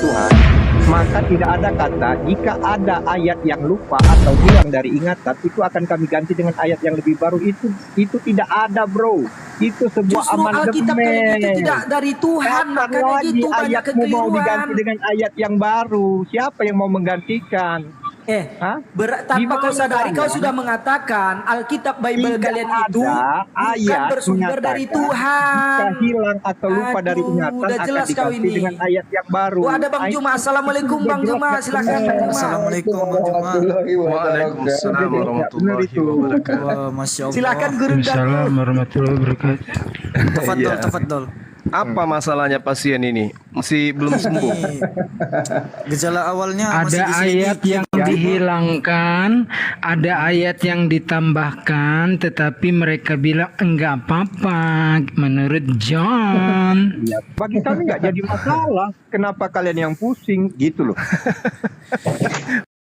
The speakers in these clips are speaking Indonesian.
Tuhan, maka tidak ada kata jika ada ayat yang lupa atau hilang dari ingatan itu akan kami ganti dengan ayat yang lebih baru. Itu tidak ada, bro. Itu sebuah Justru Alkitab kalian itu amandemen. tidak dari Tuhan, Kapan makanya lagi gitu banyak ayatmu mau diganti kekeliruan. dengan ayat yang baru? Siapa yang mau menggantikan? Hah? Tanpa Gimana kau sadari kau kalian? sudah mengatakan Alkitab Bible Tidak kalian itu ada bukan ayat bersumber dari menyatakan Tuhan. jika hilang atau lupa dari Aduh, ingatan udah akan jelas kau diganti ini. dengan ayat yang baru. Oh, ada Bang Juma. Assalamualaikum Bang Juma, silakan Bang Juma. Assalamualaikum Bang Juma. Waalaikumsalam warahmatullahi wabarakatuh. Wah, Masya Allah. Silakan Guru Dato. Assalamualaikum warahmatullahi wabarakatuh. Tafadhol, Iya. tafadhol. Apa masalahnya pasien ini? Masih belum sembuh. Ini gejala awalnya masih Ada diselidiki. ayat yang dihilangkan, ada ayat yang ditambahkan, tetapi mereka bilang enggak apa-apa menurut John. Ya, bagi kami nggak jadi masalah. Kenapa kalian yang pusing gitu loh?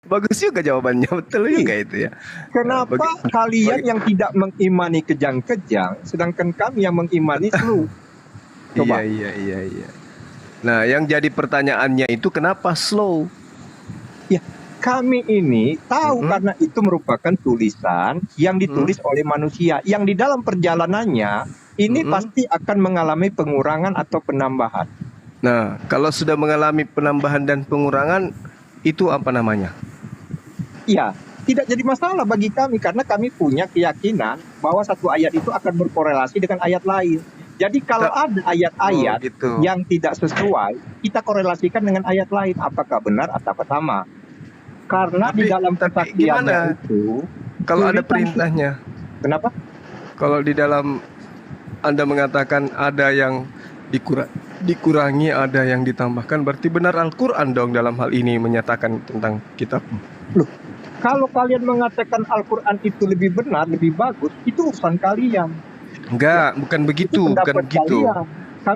Bagus juga jawabannya, betul juga itu ya. Kenapa kalian yang tidak mengimani kejang-kejang, sedangkan kami yang mengimani slow? Coba. Iya. Nah, yang jadi pertanyaannya itu kenapa slow? Ya, kami ini tahu karena itu merupakan tulisan yang ditulis oleh manusia, yang di dalam perjalanannya ini pasti akan mengalami pengurangan atau penambahan. Nah, kalau sudah mengalami penambahan dan pengurangan, itu apa namanya? Ya, tidak jadi masalah bagi kami karena kami punya keyakinan bahwa satu ayat itu akan berkorelasi dengan ayat lain. Jadi kalau ada ayat-ayat gitu. yang tidak sesuai, kita korelasikan dengan ayat lain. Apakah benar atau sama? Karena di dalam kesaksiannya gimana? itu, Kalau ada tulisan- perintahnya, Kenapa? kalau di dalam Anda mengatakan ada yang dikurangi, ada yang ditambahkan, berarti benar Al-Quran dong dalam hal ini menyatakan tentang kitab. Loh, kalau kalian mengatakan Al-Quran itu lebih benar, lebih bagus, itu urusan kalian. Enggak, bukan begitu, Itu bukan pendapat begitu. kalian.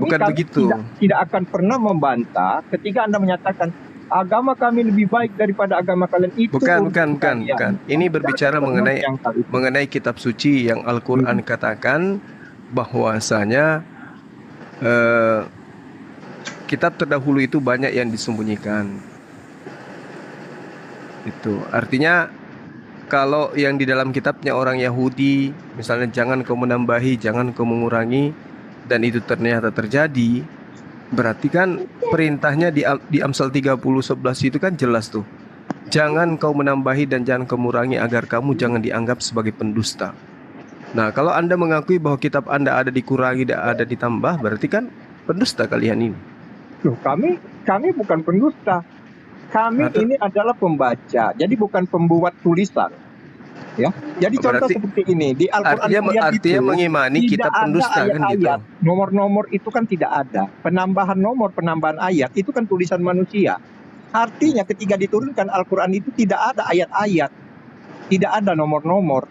Bukan Kami begitu. tidak akan pernah membantah ketika Anda menyatakan agama kami lebih baik daripada agama kalian. Itu Bukan. urusan kalian. Ini berbicara Tidak mengenai yang kali itu. mengenai kitab suci yang Al-Quran katakan bahwasanya kitab terdahulu itu banyak yang disembunyikan. Itu artinya kalau yang di dalam kitabnya orang Yahudi, misalnya jangan kau menambahi, jangan kau mengurangi, dan itu ternyata terjadi, berarti kan perintahnya di Amsal 30:11 itu kan jelas tuh. Jangan kau menambahi dan jangan kau mengurangi agar kamu jangan dianggap sebagai pendusta. Nah, kalau Anda mengakui bahwa kitab Anda ada dikurangi dan ada ditambah, berarti kan pendusta kalian ini. Loh, kami bukan pendusta. Kami ini adalah pembaca, jadi bukan pembuat tulisan. Ya, jadi contoh Berarti- seperti ini di Al-Quran Artinya itu mengimani tidak kitab ada pendusta kan gitu. ayat-ayat. Nomor-nomor itu kan tidak ada. Penambahan ayat itu kan tulisan manusia. Artinya ketika diturunkan Al-Quran itu tidak ada ayat-ayat, tidak ada nomor-nomor.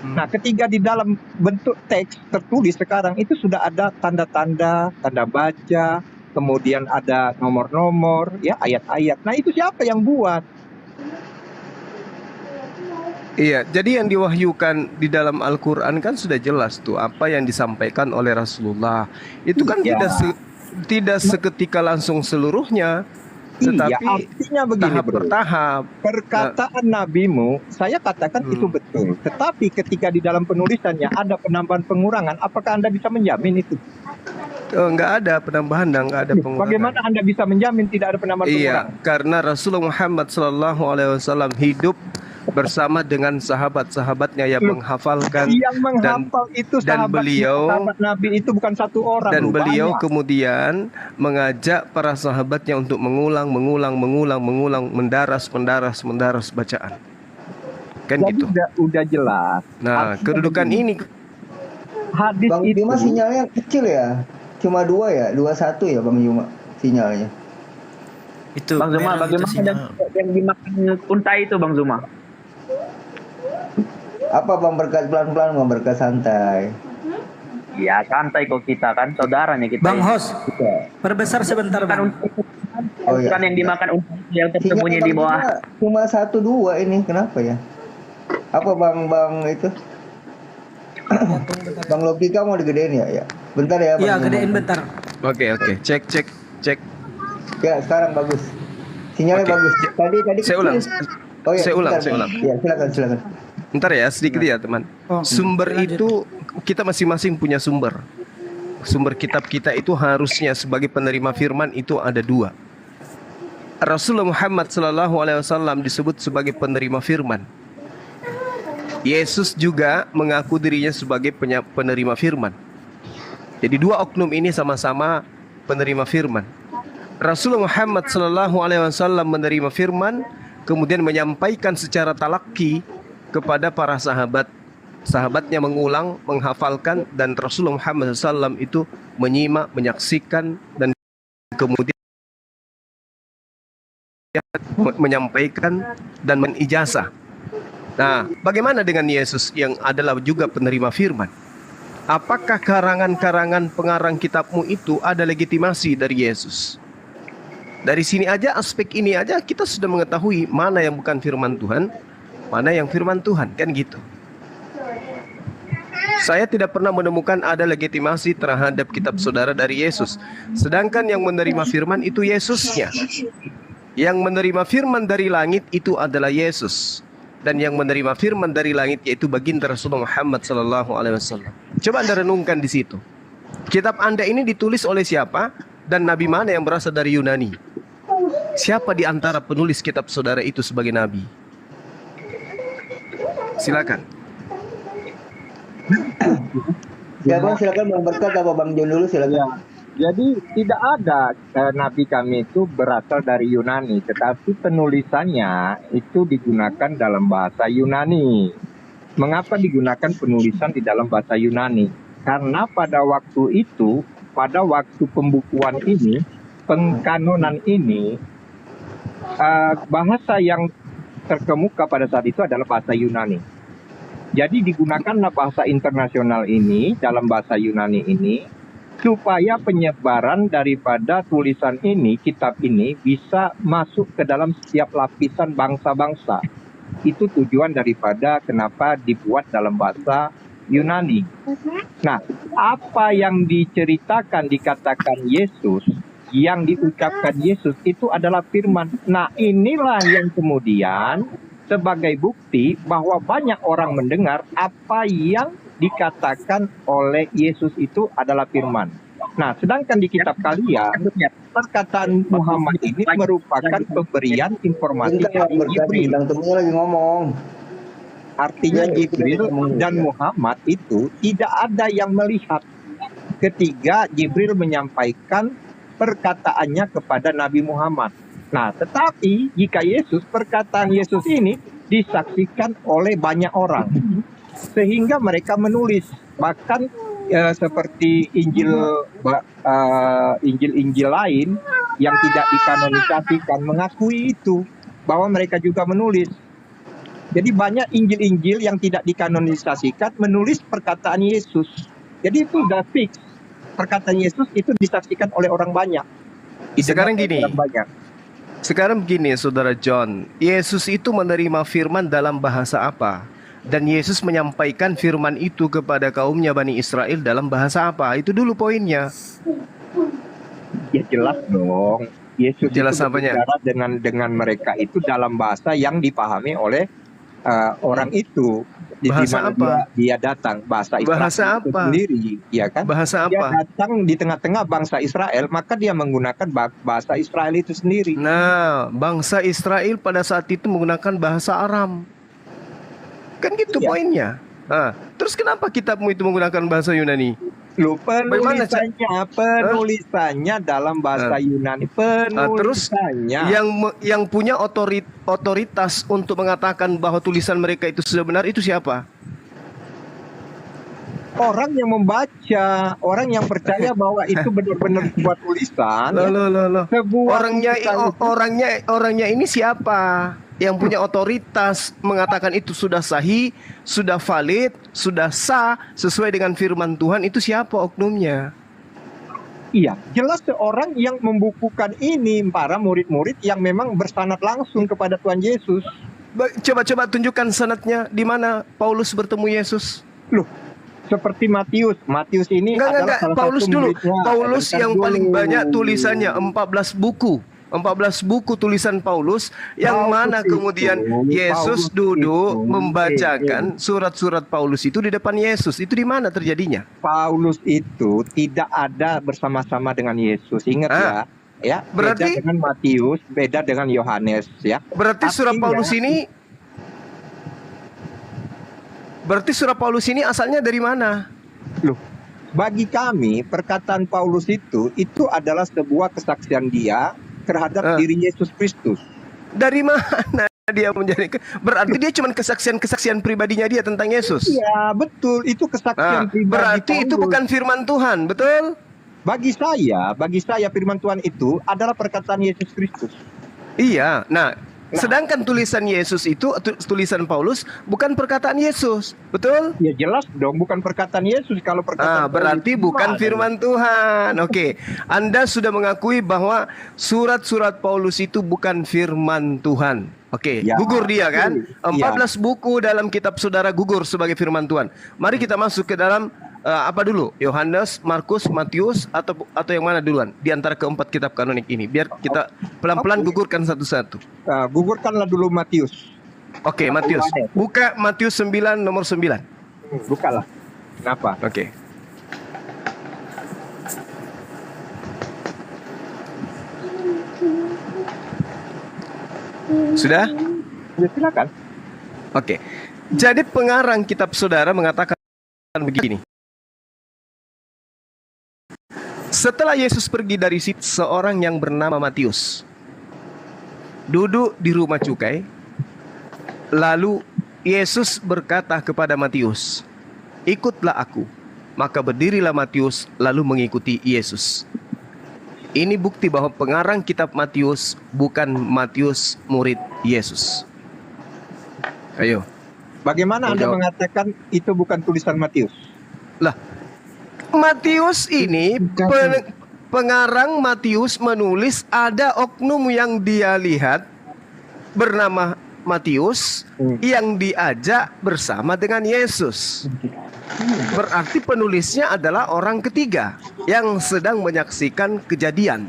Nah, ketika di dalam bentuk teks tertulis sekarang itu sudah ada tanda-tanda, tanda baca, kemudian ada nomor-nomor, ya ayat-ayat. Nah, itu siapa yang buat? Iya, jadi yang diwahyukan di dalam Al-Quran kan sudah jelas tuh apa yang disampaikan oleh Rasulullah. Itu kan Iya. tidak seketika langsung seluruhnya, tetapi Iya, artinya begini, tahap bro. per tahap. Perkataan nabimu, saya katakan itu betul. Tetapi ketika di dalam penulisannya ada penambahan pengurangan, apakah Anda bisa menjamin itu? Enggak ada penambahan dan enggak ada pengurangan. Bagaimana Anda bisa menjamin tidak ada penambahan pengurangan? Iya, karena Rasulullah Muhammad SAW hidup bersama dengan sahabat-sahabatnya yang menghafalkan Yang menghafal itu dan sahabat Nabi itu bukan satu orang. dan loh, beliau banyak. kemudian mengajak para sahabatnya untuk mengulang, mendaras bacaan. Kan Jadi gitu. udah jelas. Nah, Artinya kedudukan begini, ini hadis Bang itu Juma sinyalnya kecil ya, cuma 2 ya, 21 ya Bang Juma sinyalnya. Itu Bang Zuma, merah itu bagaimana sinyal. yang dimakan unta itu Bang Zuma? Apa Bang, berkat pelan-pelan Bang, berkat santai. Ya santai kok kita kan saudaranya kita. Bang Hos, perbesar sebentar Bang. Oh, iya. Bukan yang dimakan unta yang tersembunyi Sinyal di Bang bawah. Juma cuma 1-2 ini, kenapa ya? Apa Bang itu? Bang Lobika mau digedein ya? Ya. Bentar ya Bang Iya, Juma. gedein bentar. Oke, cek. Ya, sekarang bagus. Sinyalnya Oke. bagus. Tadi Saya ulang. Oh ya, Saya ulang, bentar, saya Bang. ulang. Ya, silakan. Ntar ya, sedikit ya teman. Sumber itu kita masing-masing punya sumber. Sumber kitab kita itu harusnya sebagai penerima firman itu ada 2. Rasulullah Muhammad SAW disebut sebagai penerima firman. Yesus juga mengaku dirinya sebagai penerima firman. Jadi 2 oknum ini sama-sama penerima firman. Rasulullah Muhammad SAW menerima firman, kemudian menyampaikan secara talaki kepada para sahabat. Sahabatnya mengulang, menghafalkan, dan Rasulullah Muhammad SAW itu menyimak, menyaksikan, dan kemudian menyampaikan dan menijazah. Nah, bagaimana dengan Yesus yang adalah juga penerima firman? Apakah karangan-karangan pengarang kitabmu itu ada legitimasi dari Yesus? Dari sini aja, aspek ini aja kita sudah mengetahui mana yang bukan firman Tuhan, mana yang firman Tuhan, kan gitu. Saya tidak pernah menemukan ada legitimasi terhadap kitab saudara dari Yesus. Sedangkan yang menerima firman itu Yesusnya. Yang menerima firman dari langit itu adalah Yesus. Dan yang menerima firman dari langit yaitu baginda Rasulullah Muhammad SAW. Coba Anda renungkan di situ. Kitab Anda ini ditulis oleh siapa? Dan nabi mana yang berasal dari Yunani? Siapa di antara penulis kitab saudara itu sebagai nabi? Silakan. Ya Bang, silakan Bang Berkat apa Bang John dulu silakan. Jadi tidak ada nabi kami itu berasal dari Yunani, tetapi penulisannya itu digunakan dalam bahasa Yunani. Mengapa digunakan penulisan di dalam bahasa Yunani? Karena pada waktu itu, pada waktu pembukuan ini, pengkanonan ini, bahasa yang terkemuka pada saat itu adalah bahasa Yunani. Jadi digunakanlah bahasa internasional ini dalam bahasa Yunani ini supaya penyebaran daripada tulisan ini, kitab ini bisa masuk ke dalam setiap lapisan bangsa-bangsa. Itu tujuan daripada kenapa dibuat dalam bahasa Yunani. Nah, apa yang diceritakan, dikatakan Yesus, yang diucapkan Yesus itu adalah firman. Nah, inilah yang kemudian sebagai bukti bahwa banyak orang mendengar apa yang dikatakan oleh Yesus itu adalah firman. Nah, sedangkan di kitab kalian, perkataan Muhammad ini merupakan pemberian informasi dari Jibril. Bang temunya lagi ngomong. Artinya Jibril dan Muhammad itu tidak ada yang melihat ketika Jibril menyampaikan perkataannya kepada Nabi Muhammad. Nah, tetapi jika perkataan Yesus ini disaksikan oleh banyak orang, sehingga mereka menulis. Bahkan seperti Injil lain yang tidak dikanonisasikan mengakui itu, bahwa mereka juga menulis. Jadi banyak Injil-Injil yang tidak dikanonisasikan menulis perkataan Yesus. Jadi itu sudah fix. Perkataan Yesus itu disaksikan oleh orang banyak. Sekarang gini. Orang banyak. Sekarang begini, Saudara John, Yesus itu menerima firman dalam bahasa apa? Dan Yesus menyampaikan firman itu kepada kaumnya Bani Israel dalam bahasa apa? Itu dulu poinnya. Ya jelas dong. Yesus jelas itu apanya? berbicara dengan mereka itu dalam bahasa yang dipahami oleh orang itu. Bahasa apa? Dia datang bahasa Israel Bahasa itu apa? sendiri, ya kan? Bahasa Dia apa? datang di tengah-tengah bangsa Israel, maka dia menggunakan bahasa Israel itu sendiri. Nah, bangsa Israel pada saat itu menggunakan bahasa Aram. Kan gitu Iya. poinnya. Nah, terus kenapa kitabmu itu menggunakan bahasa Yunani? Loh, penulisannya dalam bahasa Yunani. Terus Penulisannya. yang punya otoritas untuk mengatakan bahwa tulisan mereka itu sudah benar itu siapa? Orang yang membaca, orang yang percaya bahwa itu benar-benar sebuah tulisan. Loh. Sebuah Orangnya ini siapa? Yang punya otoritas mengatakan itu sudah sahih, sudah valid, sudah sah sesuai dengan firman Tuhan, itu siapa oknumnya? Iya, jelas seorang yang membukukan ini, para murid-murid yang memang bersanad langsung kepada Tuhan Yesus. Coba tunjukkan sanadnya di mana Paulus bertemu Yesus. Loh, seperti Matius. Matius ini adalah salah Paulus satu dulu. muridnya. Paulus yang paling banyak tulisannya 14 buku. 14 buku tulisan Paulus yang mana kemudian Yesus duduk membacakan surat-surat Paulus itu di depan Yesus. Itu di mana terjadinya? Paulus itu tidak ada bersama-sama dengan Yesus. Ingat ya, berarti beda dengan Matius, beda dengan Yohanes ya. Berarti surat Paulus ini asalnya dari mana? Loh, bagi kami perkataan Paulus itu adalah sebuah kesaksian dia terhadap diri Yesus Kristus. Dari mana dia menjadi? Berarti dia cuma kesaksian pribadinya dia tentang Yesus. Iya, betul. Itu kesaksian pribadi. Berarti Paulus. itu bukan firman Tuhan, betul? Bagi saya firman Tuhan itu adalah perkataan Yesus Kristus. Iya. Nah, sedangkan tulisan Yesus itu, tulisan Paulus bukan perkataan Yesus, betul? Ya jelas dong, bukan perkataan Yesus. Kalau perkataan berarti bukan firman Tuhan. Oke, Anda sudah mengakui bahwa surat-surat Paulus itu bukan firman Tuhan. Oke, Ya, gugur dia kan? iya. 14 buku dalam kitab saudara gugur sebagai firman Tuhan. Mari kita masuk ke dalam apa dulu? Yohanes, Markus, Matius atau yang mana duluan di antara keempat kitab kanonik ini? Biar kita pelan-pelan gugurkan satu-satu. Gugurkanlah dulu Matius. Oke, Matius. Buka Matius 9 nomor 9. Bukalah. Kenapa? Oke. Sudah? Ya, silakan. Oke. Jadi pengarang kitab saudara mengatakan begini. Setelah Yesus pergi dari situ, seorang yang bernama Matius duduk di rumah cukai. Lalu Yesus berkata kepada Matius, "Ikutlah aku." Maka berdirilah Matius lalu mengikuti Yesus. Ini bukti bahwa pengarang kitab Matius bukan Matius murid Yesus. Ayo. Bagaimana Anda mengatakan itu bukan tulisan Matius? Lah, Matius ini pengarang Matius menulis ada oknum yang dia lihat bernama Matius yang diajak bersama dengan Yesus. Berarti penulisnya adalah orang ketiga yang sedang menyaksikan kejadian.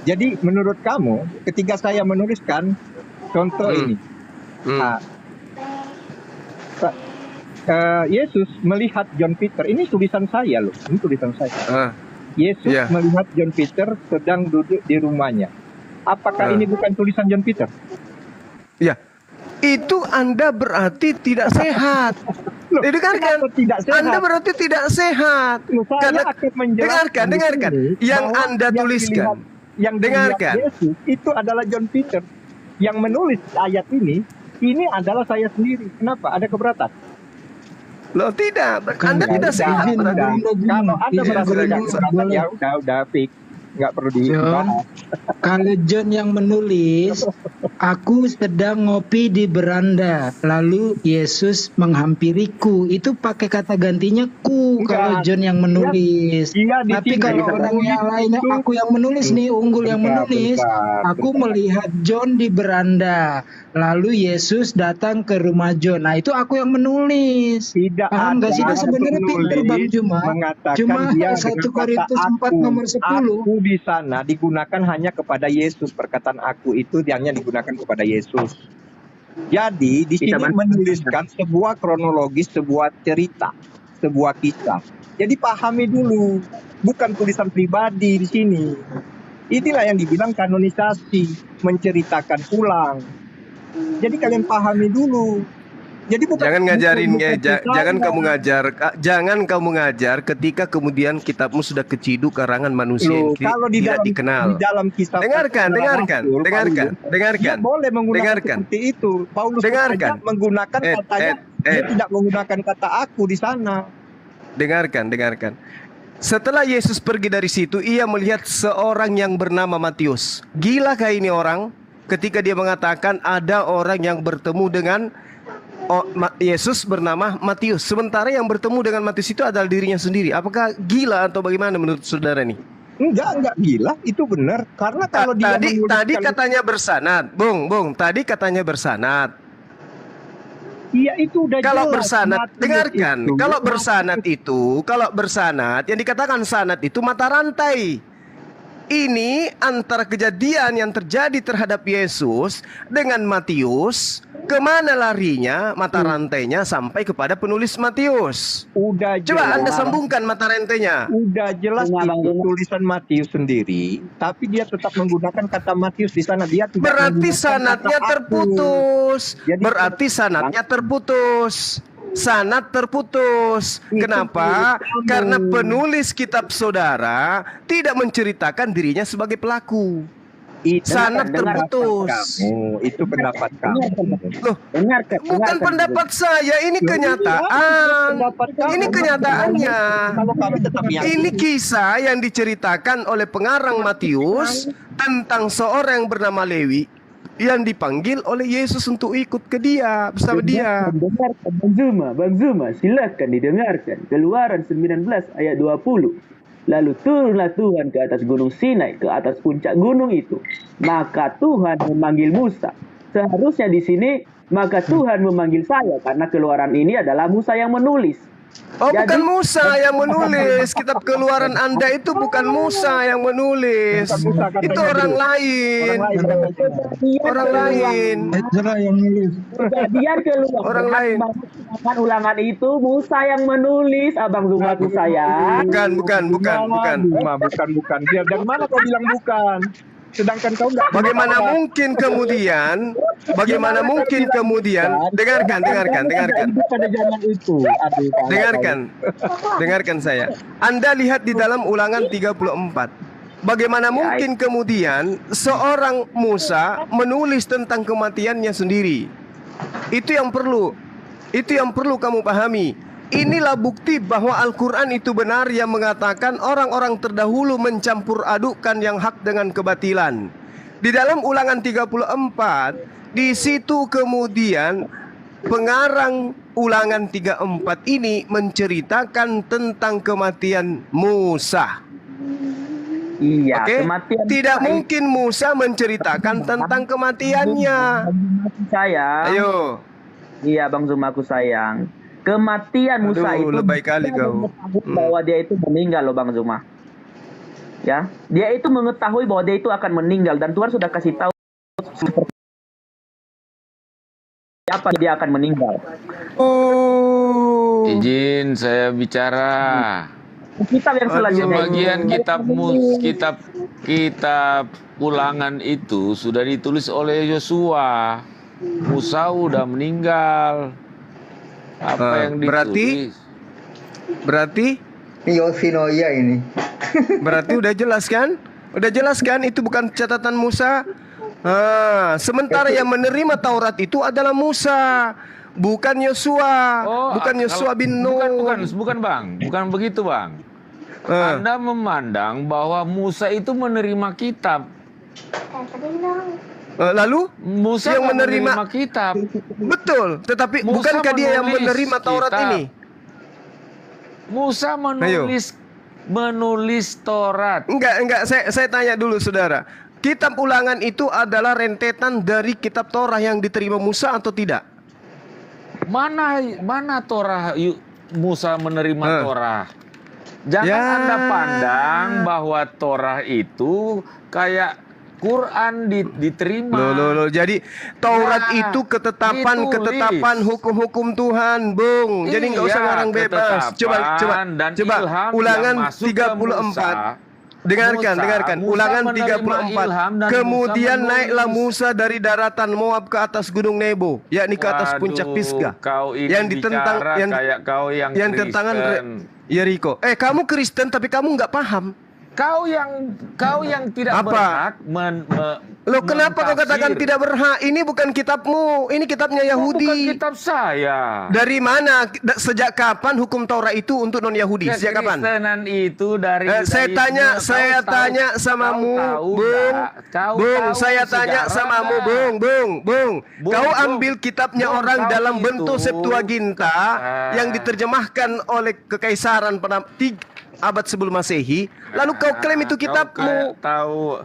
Jadi menurut kamu ketika saya menuliskan contoh ini, Yesus melihat John Peter, ini tulisan saya loh, ini tulisan saya. Yesus melihat John Peter sedang duduk di rumahnya. Apakah ini bukan tulisan John Peter? Ya, itu Anda berarti tidak sehat. Loh, dengarkan, tidak sehat? Anda berarti tidak sehat. Karena dengarkan, yang Anda tuliskan, yang dengarkan. Yesus itu adalah John Peter. Yang menulis ayat ini adalah saya sendiri. Kenapa? Ada keberatan? Loh tidak, Anda tidak sehat. Kalau Anda merasa keberatan, ya udah fix. Nggak perlu dibahas. Kalau John yang menulis, aku sedang ngopi di beranda, lalu Yesus menghampiriku, itu pakai kata gantinya ku. Kalau John yang menulis, tapi kalau orang yang lainnya, aku yang menulis nih, Unggul yang menulis, aku melihat John di beranda, lalu Yesus datang ke rumah John. Nah itu aku yang menulis. Paham nggak sih? Itu sebenarnya pinter Bang Juma. Cuma 1 Korintus 4 nomor 10. Aku di sana digunakan hanya kepada Yesus. Perkataan aku itu hanya digunakan kepada Yesus. Jadi di sini menuliskan sebuah kronologis, sebuah cerita, sebuah kisah. Jadi pahami dulu, bukan tulisan pribadi di sini. Inilah yang dibilang kanonisasi, menceritakan ulang. Jadi kalian pahami dulu. Jadi jangan ngajarin, jangan kamu ngajar ketika kemudian kitabmu sudah keciduk karangan manusia yang tidak dikenal. Di dalam kisah dengarkan. Dia boleh menggunakan seperti itu. Paulus menggunakan katanya, dia tidak menggunakan kata aku di sana. Dengarkan. Setelah Yesus pergi dari situ, ia melihat seorang yang bernama Matius. Gilakah ini orang? Ketika dia mengatakan ada orang yang bertemu dengan Yesus bernama Matius, sementara yang bertemu dengan Matius itu adalah dirinya sendiri. Apakah gila atau bagaimana menurut saudara nih? Enggak gila, itu benar. Karena kalau dia tadi katanya bersanad, Bung, tadi katanya bersanad. Iya itu udah kalau jelas. Bersanad, dengarkan. Kalau bersanad yang dikatakan sanad itu mata rantai. ini antara kejadian yang terjadi terhadap Yesus dengan Matius, kemana larinya mata rantainya sampai kepada penulis Matius? Udah Coba jelas. Anda sambungkan mata rantainya. Udah jelas itu tulisan Matius sendiri, tapi dia tetap menggunakan kata Matius di sana. Dia tidak Berarti menggunakan sanadnya kata aku. terputus. Jadi- Berarti sanadnya terputus. Sanad terputus. Kenapa? Karena penulis kitab saudara tidak menceritakan dirinya sebagai pelaku. Itu Sanad pendapat terputus. kamu. Itu pendapat kamu. Loh, bukan pendapat saya, ini kenyataan. Pendapat kamu. Ini kenyataannya. Kalau kami tetap yakin. Ini kisah yang diceritakan oleh pengarang Matius tentang seorang yang bernama Lewi yang dipanggil oleh Yesus untuk ikut ke dia, bersama dia. Dengarkan Bang Zuma, silakan didengarkan. Keluaran 19 ayat 20. Lalu turunlah Tuhan ke atas gunung Sinai, ke atas puncak gunung itu. Maka Tuhan memanggil Musa. Seharusnya di sini, maka Tuhan memanggil saya, karena keluaran ini adalah Musa yang menulis. Oh, Jadi- bukan Musa yang menulis. Kitab Keluaran Anda itu bukan Musa yang menulis. Bukan Musa, katanya Itu dulu. orang lain. Orang lain. Ezra yang nulis. Kejadian keluar. Orang lain. Ulangan itu Musa yang menulis, Abang Zumaku sayang. Bukan. Bukan. Dia dari mana kau bilang bukan? Sedangkan kau nggak. Bagaimana mungkin kemudian dengarkan. Hidup pada zaman itu. Aduh, Dengarkan saya. Anda lihat di dalam Ulangan 34. Bagaimana mungkin kemudian seorang Musa menulis tentang kematiannya sendiri? Itu yang perlu kamu pahami. Inilah bukti bahwa Al-Quran itu benar yang mengatakan orang-orang terdahulu mencampur adukkan yang hak dengan kebatilan. Di dalam Ulangan 34, di situ kemudian pengarang Ulangan 34 ini menceritakan tentang kematian Musa. Iya, Oke? kematian Tidak Musa mungkin Musa menceritakan tentang kematiannya. sayang. Ayo. Iya, Bang Zumaku sayang. Kematian Musa Aduh, itu lebay kali dia kau. mengetahui bahwa dia itu meninggal loh Bang Zuma. Ya, dia itu mengetahui bahwa dia itu akan meninggal dan Tuhan sudah kasih tahu siapa dia akan meninggal. Oh. Izin saya bicara. Kitab yang selanjutnya Sebagian kitab Ulangan itu sudah ditulis oleh Yosua. Musa udah meninggal. Apa yang ditulis? Berarti Ini Yoshinoya ini. berarti udah jelas kan? Udah jelas kan itu bukan catatan Musa. Sementara yang menerima Taurat itu adalah Musa, bukan Yosua, bukan Yosua bin Nun. Bukan Bang, bukan begitu Bang. Anda memandang bahwa Musa itu menerima kitab. Lalu Musa yang nggak menerima kitab. betul, tetapi Musa bukankah dia yang menulis menerima Taurat kitab. ini? Musa menulis Taurat. Enggak, saya tanya dulu saudara. Kitab Ulangan itu adalah rentetan dari kitab Torah yang diterima Musa atau tidak? Mana Torah Musa menerima Torah? Jangan Anda pandang bahwa Torah itu kayak Quran diterima. Loh. Jadi Taurat Ya, itu ketetapan hukum-hukum Tuhan, Bung. Jadi nggak usah ngarang bebas. Coba dan ilham Ulangan yang masuk ke 34. Dengarkan. Musa Ulangan menerima 34. ilham dan Kemudian Musa naiklah menulis. Musa dari daratan Moab ke atas gunung Nebo, yakni ke atas puncak Pisgah. Kau ini Yang ditentang kayak kau yang tentangan Kristen. Yeriko. Kamu Kristen tapi kamu nggak paham. Kau yang tidak Apa? berhak Loh, kenapa kau katakan mentafsir. tidak berhak? Ini bukan kitabmu, ini kitabnya Yahudi. Bukan kitab saya. Dari mana? Sejak kapan hukum Taurat itu untuk non Yahudi? Sejak kapan? Kekristenan itu dari Saya tanya samamu, Bung. Saya tanya samamu, Bung. Kau ambil kitabnya orang dalam bentuk Septuaginta yang diterjemahkan oleh Kekaisaran pada abad sebelum Masehi. Lalu kau klaim itu kitabmu. Tahu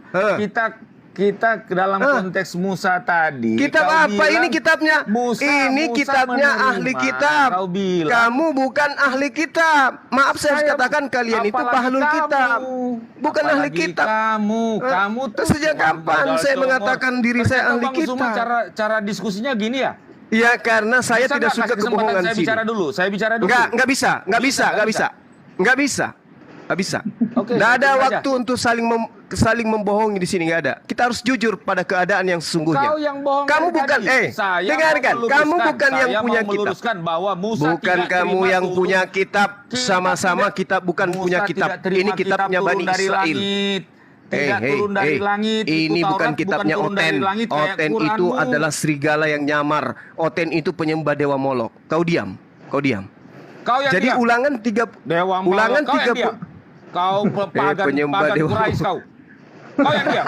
kita dalam konteks Musa tadi. Kitab kau apa bilang ini kitabnya? Ini Musa kitabnya menerima. ahli kitab. Kau bilang, Kamu bukan ahli kitab. Maaf saya harus katakan kalian itu apalagi bahlul kamu. kitab. bukan ahli Apalagi kitab. Kamu tuh Sejak kapan modal saya comot. mengatakan diri saya Ternyata ahli Bang Zuma kitab? cara diskusinya gini ya? Ya karena saya Bisa tidak nggak suka kasih kesempatan kebohongan saya sini. bicara dulu. Saya bicara dulu. Nggak bisa. Nggak bisa. Oke, Nggak ada saya aja. waktu untuk saling membohongi di sini, nggak ada. Kita harus jujur pada keadaan yang sesungguhnya. Kau yang bohong Kamu dari bukan, tadi. Saya dengarkan. mau Kamu meluruskan. bukan yang Saya punya mau kitab. meluruskan bahwa Musa Bukan tidak kamu terima yang turun. punya kitab. Kita Sama-sama tidak- kita bukan Musa punya kitab. tidak terima Ini kitabnya kitab Bani turun dari Israel. langit. Tidak turun dari langit. Itu Ini Taurat bukan kitabnya turun dari Oten. langit kayak Oten itu Quranmu. adalah serigala yang nyamar. Oten itu penyembah dewa Molok. Kau diam. Kau yang Jadi diam. ulangan 3 Dewa Molok, ulangan kau yang 30 diam. Kau pagan penyembah Dewa Quraisy kau. Kau yang diam.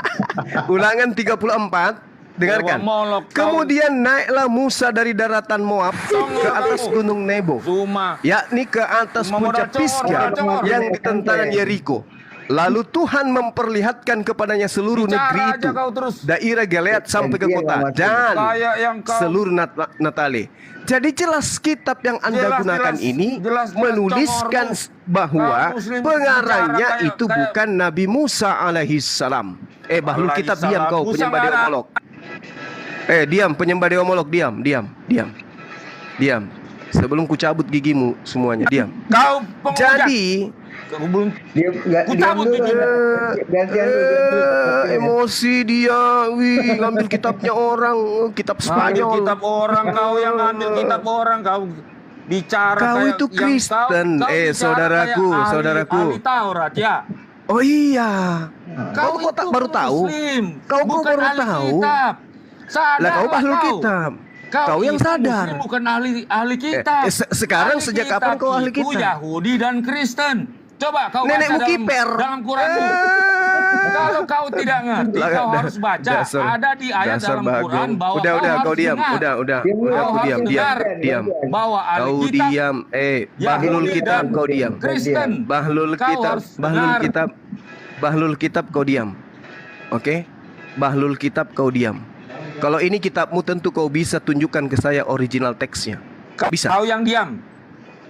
Ulangan 34. Dengarkan. Dewa Molok, kau. Kemudian naiklah Musa dari daratan Moab ke atas gunung Nebo, Zuma. yakni ke atas Modal puncak Pisgah congor. yang di tentaran Yeriko. Lalu Tuhan memperlihatkan kepadanya seluruh Bicara negeri aja itu, kau terus. daerah Gilead sampai ke kota dan Kayak yang kau seluruh Natale. Jadi jelas kitab yang Anda Jelas, gunakan jelas, ini jelas, menuliskan congormu. bahwa Kaum muslim pengarangnya bicara itu kayak- bukan Nabi Musa alaihissalam. Bahlul kitab diam kau, Musa penyembah nggak dewa ada. Molok. Diam, penyembah dewa Molok, diam. Sebelum ku cabut gigimu semuanya, diam. Kau pengujat. Jadi Kau belum Diam cabut dulu. gigimu. Gantian dulu. emosi dia, ngambil kitabnya orang, kitab Ambil Spanyol. kitab orang, kau yang ambil kitab orang, kau bicara Kau kayak itu yang Kristen. kau bicara Saudaraku, kayak ahli- saudaraku. ahli Taurat ya. Oh iya. Kau kok itu tak baru tahu? Muslim, Kau kok bukan baru ahli tahu? kitab. Sadar Lah kau bahlul kau. kitab. Kau yang itu sadar. Muslim, bukan ahli kitab. Sekarang sejak kapan kau ahli Itu kitab? Yahudi dan Kristen. Coba kau Nenekmu baca kiper. dalam Quranmu. Kalau kau tidak ngerti, kau harus baca. Ada di ayat dalam Quran bahwa udah kau kau harus diam, dengar. udah Kau aku harus dengar diam. bahwa ahli Kau kitab diam, bahlul Yahudi kitab dan kau diam. Kristen. Bahlul Kau kitab, harus dengar. bahlul kitab kau diam. Oke? Bahlul kitab kau diam. Kalau ini kitabmu tentu kau bisa tunjukkan ke saya original teksnya. Bisa. Kau yang diam.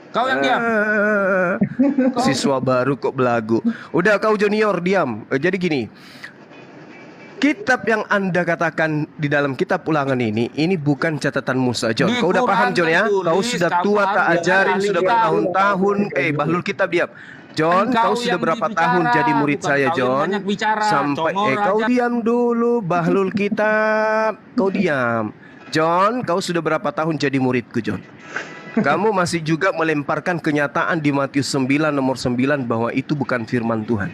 Kau yang diam. Siswa baru kok belagu. Udah kau junior diam. Jadi gini. Kitab yang Anda katakan di dalam kitab Ulangan ini bukan catatan Musa, John. Di Kau udah Quran paham, John ya? tertulis, Kau sudah kamu tua harus tak ajarin, ahli sudah kitab. bertahun-tahun. Bahlul kitab diam. John, Engkau kau sudah yang berapa bicara, tahun jadi murid bukan saya, kau yang John? banyak bicara, Sampai congor kau aja. diam dulu, Bahlul kitab. Kau diam. John, kau sudah berapa tahun jadi muridku, John? Kamu masih juga melemparkan kenyataan di Matius 9 nomor 9 bahwa itu bukan firman Tuhan.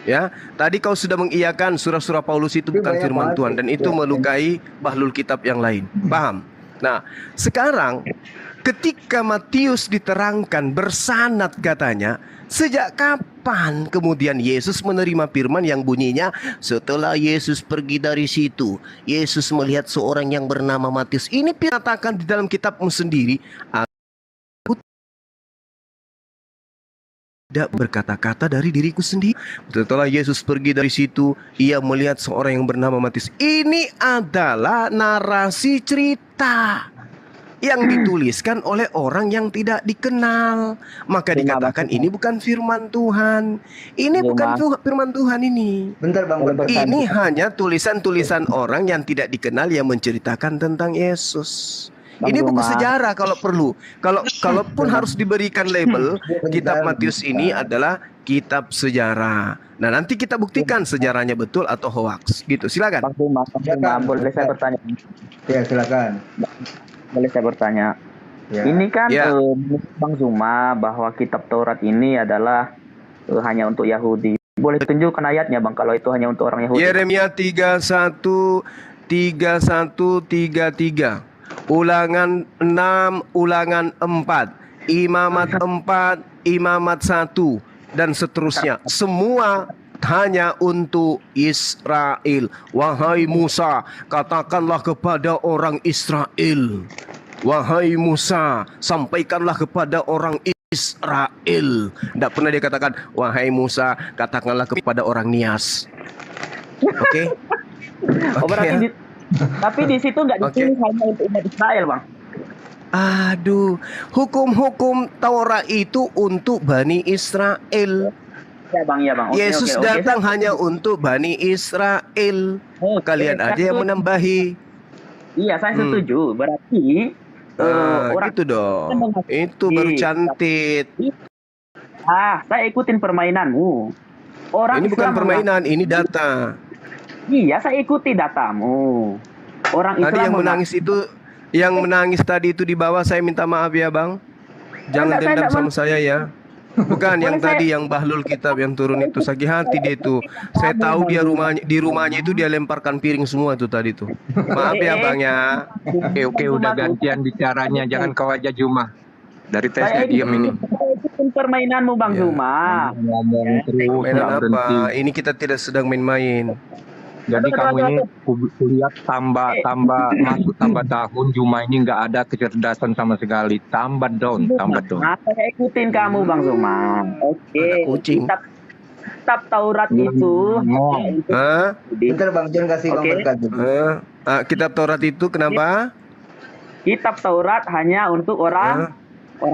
Ya, tadi kau sudah mengiyakan surah-surah Paulus itu bukan banyak firman banget. Tuhan dan itu Ya. melukai bahlul kitab yang lain. Paham? Nah, sekarang ketika Matius diterangkan bersanad katanya, sejak kapan kemudian Yesus menerima firman yang bunyinya setelah Yesus pergi dari situ, Yesus melihat seorang yang bernama Matius. Ini dikatakan di dalam kitabmu sendiri, aku tidak berkata-kata dari diriku sendiri. Setelah Yesus pergi dari situ, ia melihat seorang yang bernama Matius. Ini adalah narasi cerita yang dituliskan oleh orang yang tidak dikenal. Maka dikatakan ini bukan firman Tuhan. Ini bukan firman Tuhan ini. Bentar Bang, bentar. Ini hanya tulisan-tulisan orang yang tidak dikenal yang menceritakan tentang Yesus. Ini buku sejarah kalau perlu. Kalaupun harus diberikan label, kitab Matius ini adalah kitab sejarah. Nah, nanti kita buktikan sejarahnya betul atau hoax. Gitu. Silakan. Bang Zuma, boleh saya bertanya? Ya, silakan. Boleh saya bertanya? Ya. Ini kan Ya. Bang Zuma bahwa kitab Taurat ini adalah hanya untuk Yahudi. Boleh tunjukkan ayatnya Bang kalau itu hanya untuk orang Yahudi? Yeremia 31:33, Ulangan 6, Ulangan 4, Imamat 4, Imamat 1, dan seterusnya. Semua hanya untuk Israel. Wahai Musa, katakanlah kepada orang Israel. Wahai Musa, sampaikanlah kepada orang Israel. Tidak pernah dia katakan, wahai Musa, katakanlah kepada orang Nias. Oke? Oh, berarti ya? tapi di situ nggak ditulis hanya untuk umat Israel, Bang. Aduh, hukum-hukum Taurat itu untuk Bani Israel. Ya bang. Oke, Yesus oke. datang hanya untuk Bani Israel. Kalian aja yang menambahi. Iya, saya setuju. Berarti orang Gitu dong. Itu baru cantik. saya ikutin permainanmu. Orang Ini bukan Islam permainan, ini data. Iya, saya ikuti datamu. Orang Tadi Islam yang menangis itu, yang menangis tadi itu di bawah, saya minta maaf ya bang. Jangan Saya dendam tidak sama saya ya. Bukan yang tadi yang Bahlul Kitab yang turun itu, sakit hati dia itu. Saya tahu dia di rumahnya itu dia lemparkan piring semua itu tadi tuh. Maaf ya bang ya. Oke, udah gantian bicaranya, jangan kau aja Juma. Dari tesnya diam ini. Saya ikutin permainanmu Bang Zuma. Ngomong terus, Mainan nggak apa? berhenti. Ini kita tidak sedang main-main. Jadi kamu ini kuliah tambah masuk tambah tahun, Juma ini nggak ada kecerdasan sama sekali. Tambah down. Nah, saya ikutin kamu Bang Zuma. Oke. Ada kucing. Kitab Taurat itu Hah? Bentar Bang John kasih Oke. komentar dulu. Kitab Taurat itu kenapa? Kitab Taurat hanya untuk orang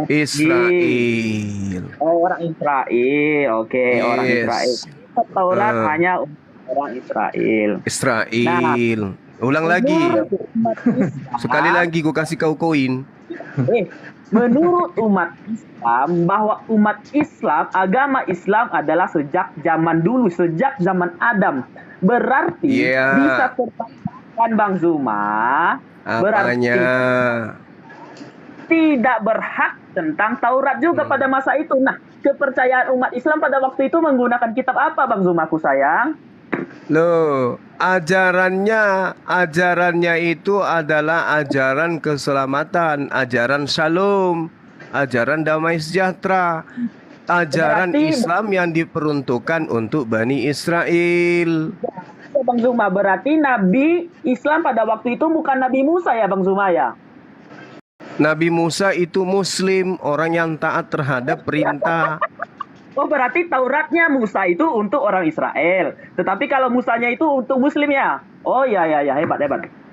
Israel. orang Israel. Oke, orang Yes. Israel. Kitab Taurat hanya untuk orang Israel. Israel. Ulang lagi. Umat Islam, Sekali lagi gue kasih kau koin. menurut umat Islam bahwa umat Islam, agama Islam adalah sejak zaman dulu, sejak zaman Adam. Berarti Iya. bisa terkatakan Bang Zuma, berarti Apanya? tidak berhak tentang Taurat juga pada masa itu. Nah, kepercayaan umat Islam pada waktu itu menggunakan kitab apa Bang Zumaku sayang? Loh, ajarannya itu adalah ajaran keselamatan, ajaran shalom, ajaran damai sejahtera, ajaran Berarti- Islam yang diperuntukkan untuk Bani Israel. Bang Zuma, berarti Nabi Islam pada waktu itu bukan Nabi Musa ya Bang Zuma ya? Nabi Musa itu Muslim, orang yang taat terhadap perintah. Oh, berarti Tauratnya Musa itu untuk orang Israel. Tetapi kalau Musanya itu untuk Muslim ya? Oh ya, hebat.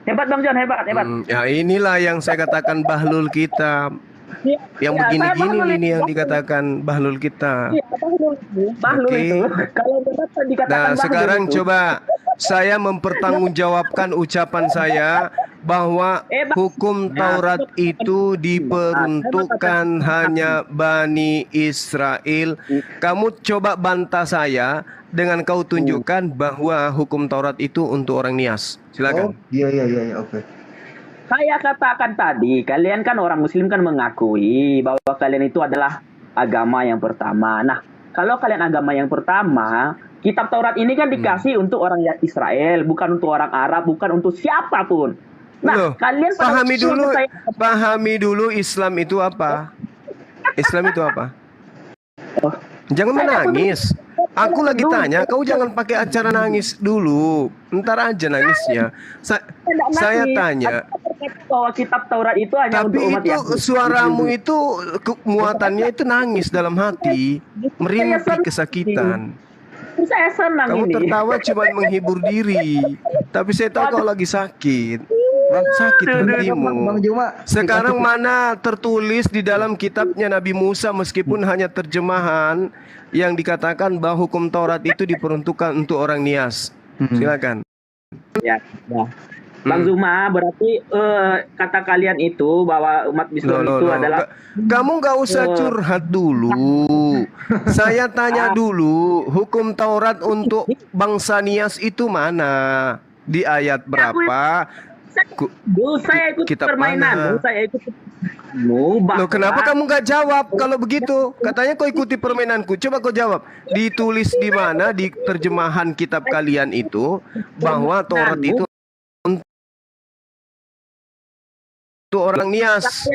Hebat Bang John, hebat. Ya inilah yang saya katakan Bahlul Kitab. Yang begini-gini ini yang dikatakan Bahlul Kitab. Iya, Bahlul Oke. itu. Kalau benar dikatakan Nah, Bahlul sekarang itu. coba saya mempertanggungjawabkan ucapan saya bahwa hukum Taurat itu diperuntukkan hanya Bani Israel. Kamu coba bantah saya dengan kau tunjukkan bahwa hukum Taurat itu untuk orang Nias. Silakan. Iya, oke. Saya katakan tadi, kalian kan orang Muslim kan mengakui bahwa kalian itu adalah agama yang pertama. Nah, kalau kalian agama yang pertama, kitab Taurat ini kan dikasih untuk orang Israel, bukan untuk orang Arab, bukan untuk siapapun. Nah, Loh, kalian pada pahami waktu dulu, saya- pahami dulu Islam itu apa? Islam itu apa? Jangan menangis. Aku lagi tanya, kau jangan pakai acara nangis dulu. Ntar aja nangisnya. Saya tanya. bahwa kitab Taurat itu hanya Tapi untuk umat itu Yahudi. suaramu itu muatannya itu nangis dalam hati, merintih kesakitan. Saya senang Kamu ini. tertawa cuma menghibur diri, tapi saya tahu kau lagi sakit. Sakit hatimu. Bang Juma. Sekarang mana tertulis di dalam kitabnya Nabi Musa meskipun hanya terjemahan yang dikatakan bahwa hukum Taurat itu diperuntukkan untuk orang Nias. Silakan. Ya. Bang Zuma, berarti kata kalian itu bahwa umat Islam itu adalah Kamu nggak usah curhat dulu. Saya tanya dulu, hukum Taurat untuk bangsa Nias itu mana? Di ayat berapa? saya ikut kitab permainan. mana? Saya ikut Loh, kenapa kamu nggak jawab kalau begitu? Katanya kau ikuti permainanku. Coba kau jawab. Ditulis di mana di terjemahan kitab kalian itu bahwa Taurat itu untuk orang Nias.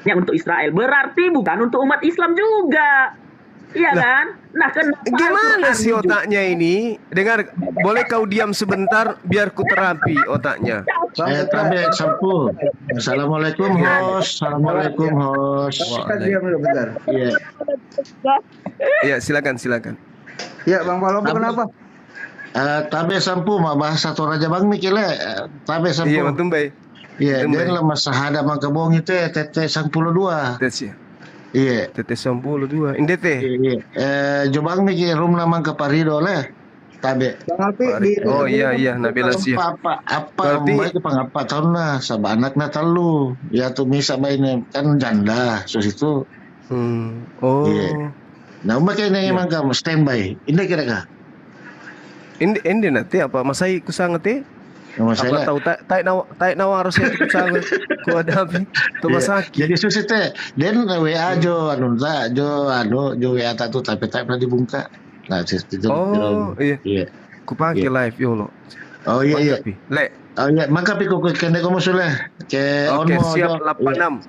yang untuk Israel, berarti bukan untuk umat Islam juga. Iya kan? Nah, Gimana sih otaknya ini? Dengar, boleh kau diam sebentar biar ku terapi otaknya. Saya tabek sampu. Assalamualaikum host. Assalamualaikum host. Kita diam dulu bentar. Iya. Ya, silakan. Ya, Bang Palopo kenapa? Tabe sampu mah bahasa Toraja Bang Mikile. Tabe sampu. Iya, mantum baik. Iya, dia lah masahada mangkabong itu tete 12. That's it. Iya. TT92. Indete. Iya. Jobang nih rum namang ke Parido leh. Tabe. Bang Alfi di Oh iya Nabila sih. Apa Berarti- baik pangapa tahun lah sama anak na telu. Ya tuh misa ini kan janda. So itu. Oh. Iya. Nah, makanya emang kamu standby. Ini kira-kira. Indi nanti apa masai kusangat eh? Nama Apa saya. tahu tai nawa harusnya kusangat. Ku ada apa? Tuh Iya. masaki. Jadi susah teh. Dan WA jo jo WA tak tuh tapi tak pernah dibuka. Nah, itu. Oh, iya. Iya. Ku pakai Iya. live yo lo. Oh iya. Le. Oh iya, maka piko kene kamu sudah. Ke Oke, onmo siap jo. 86.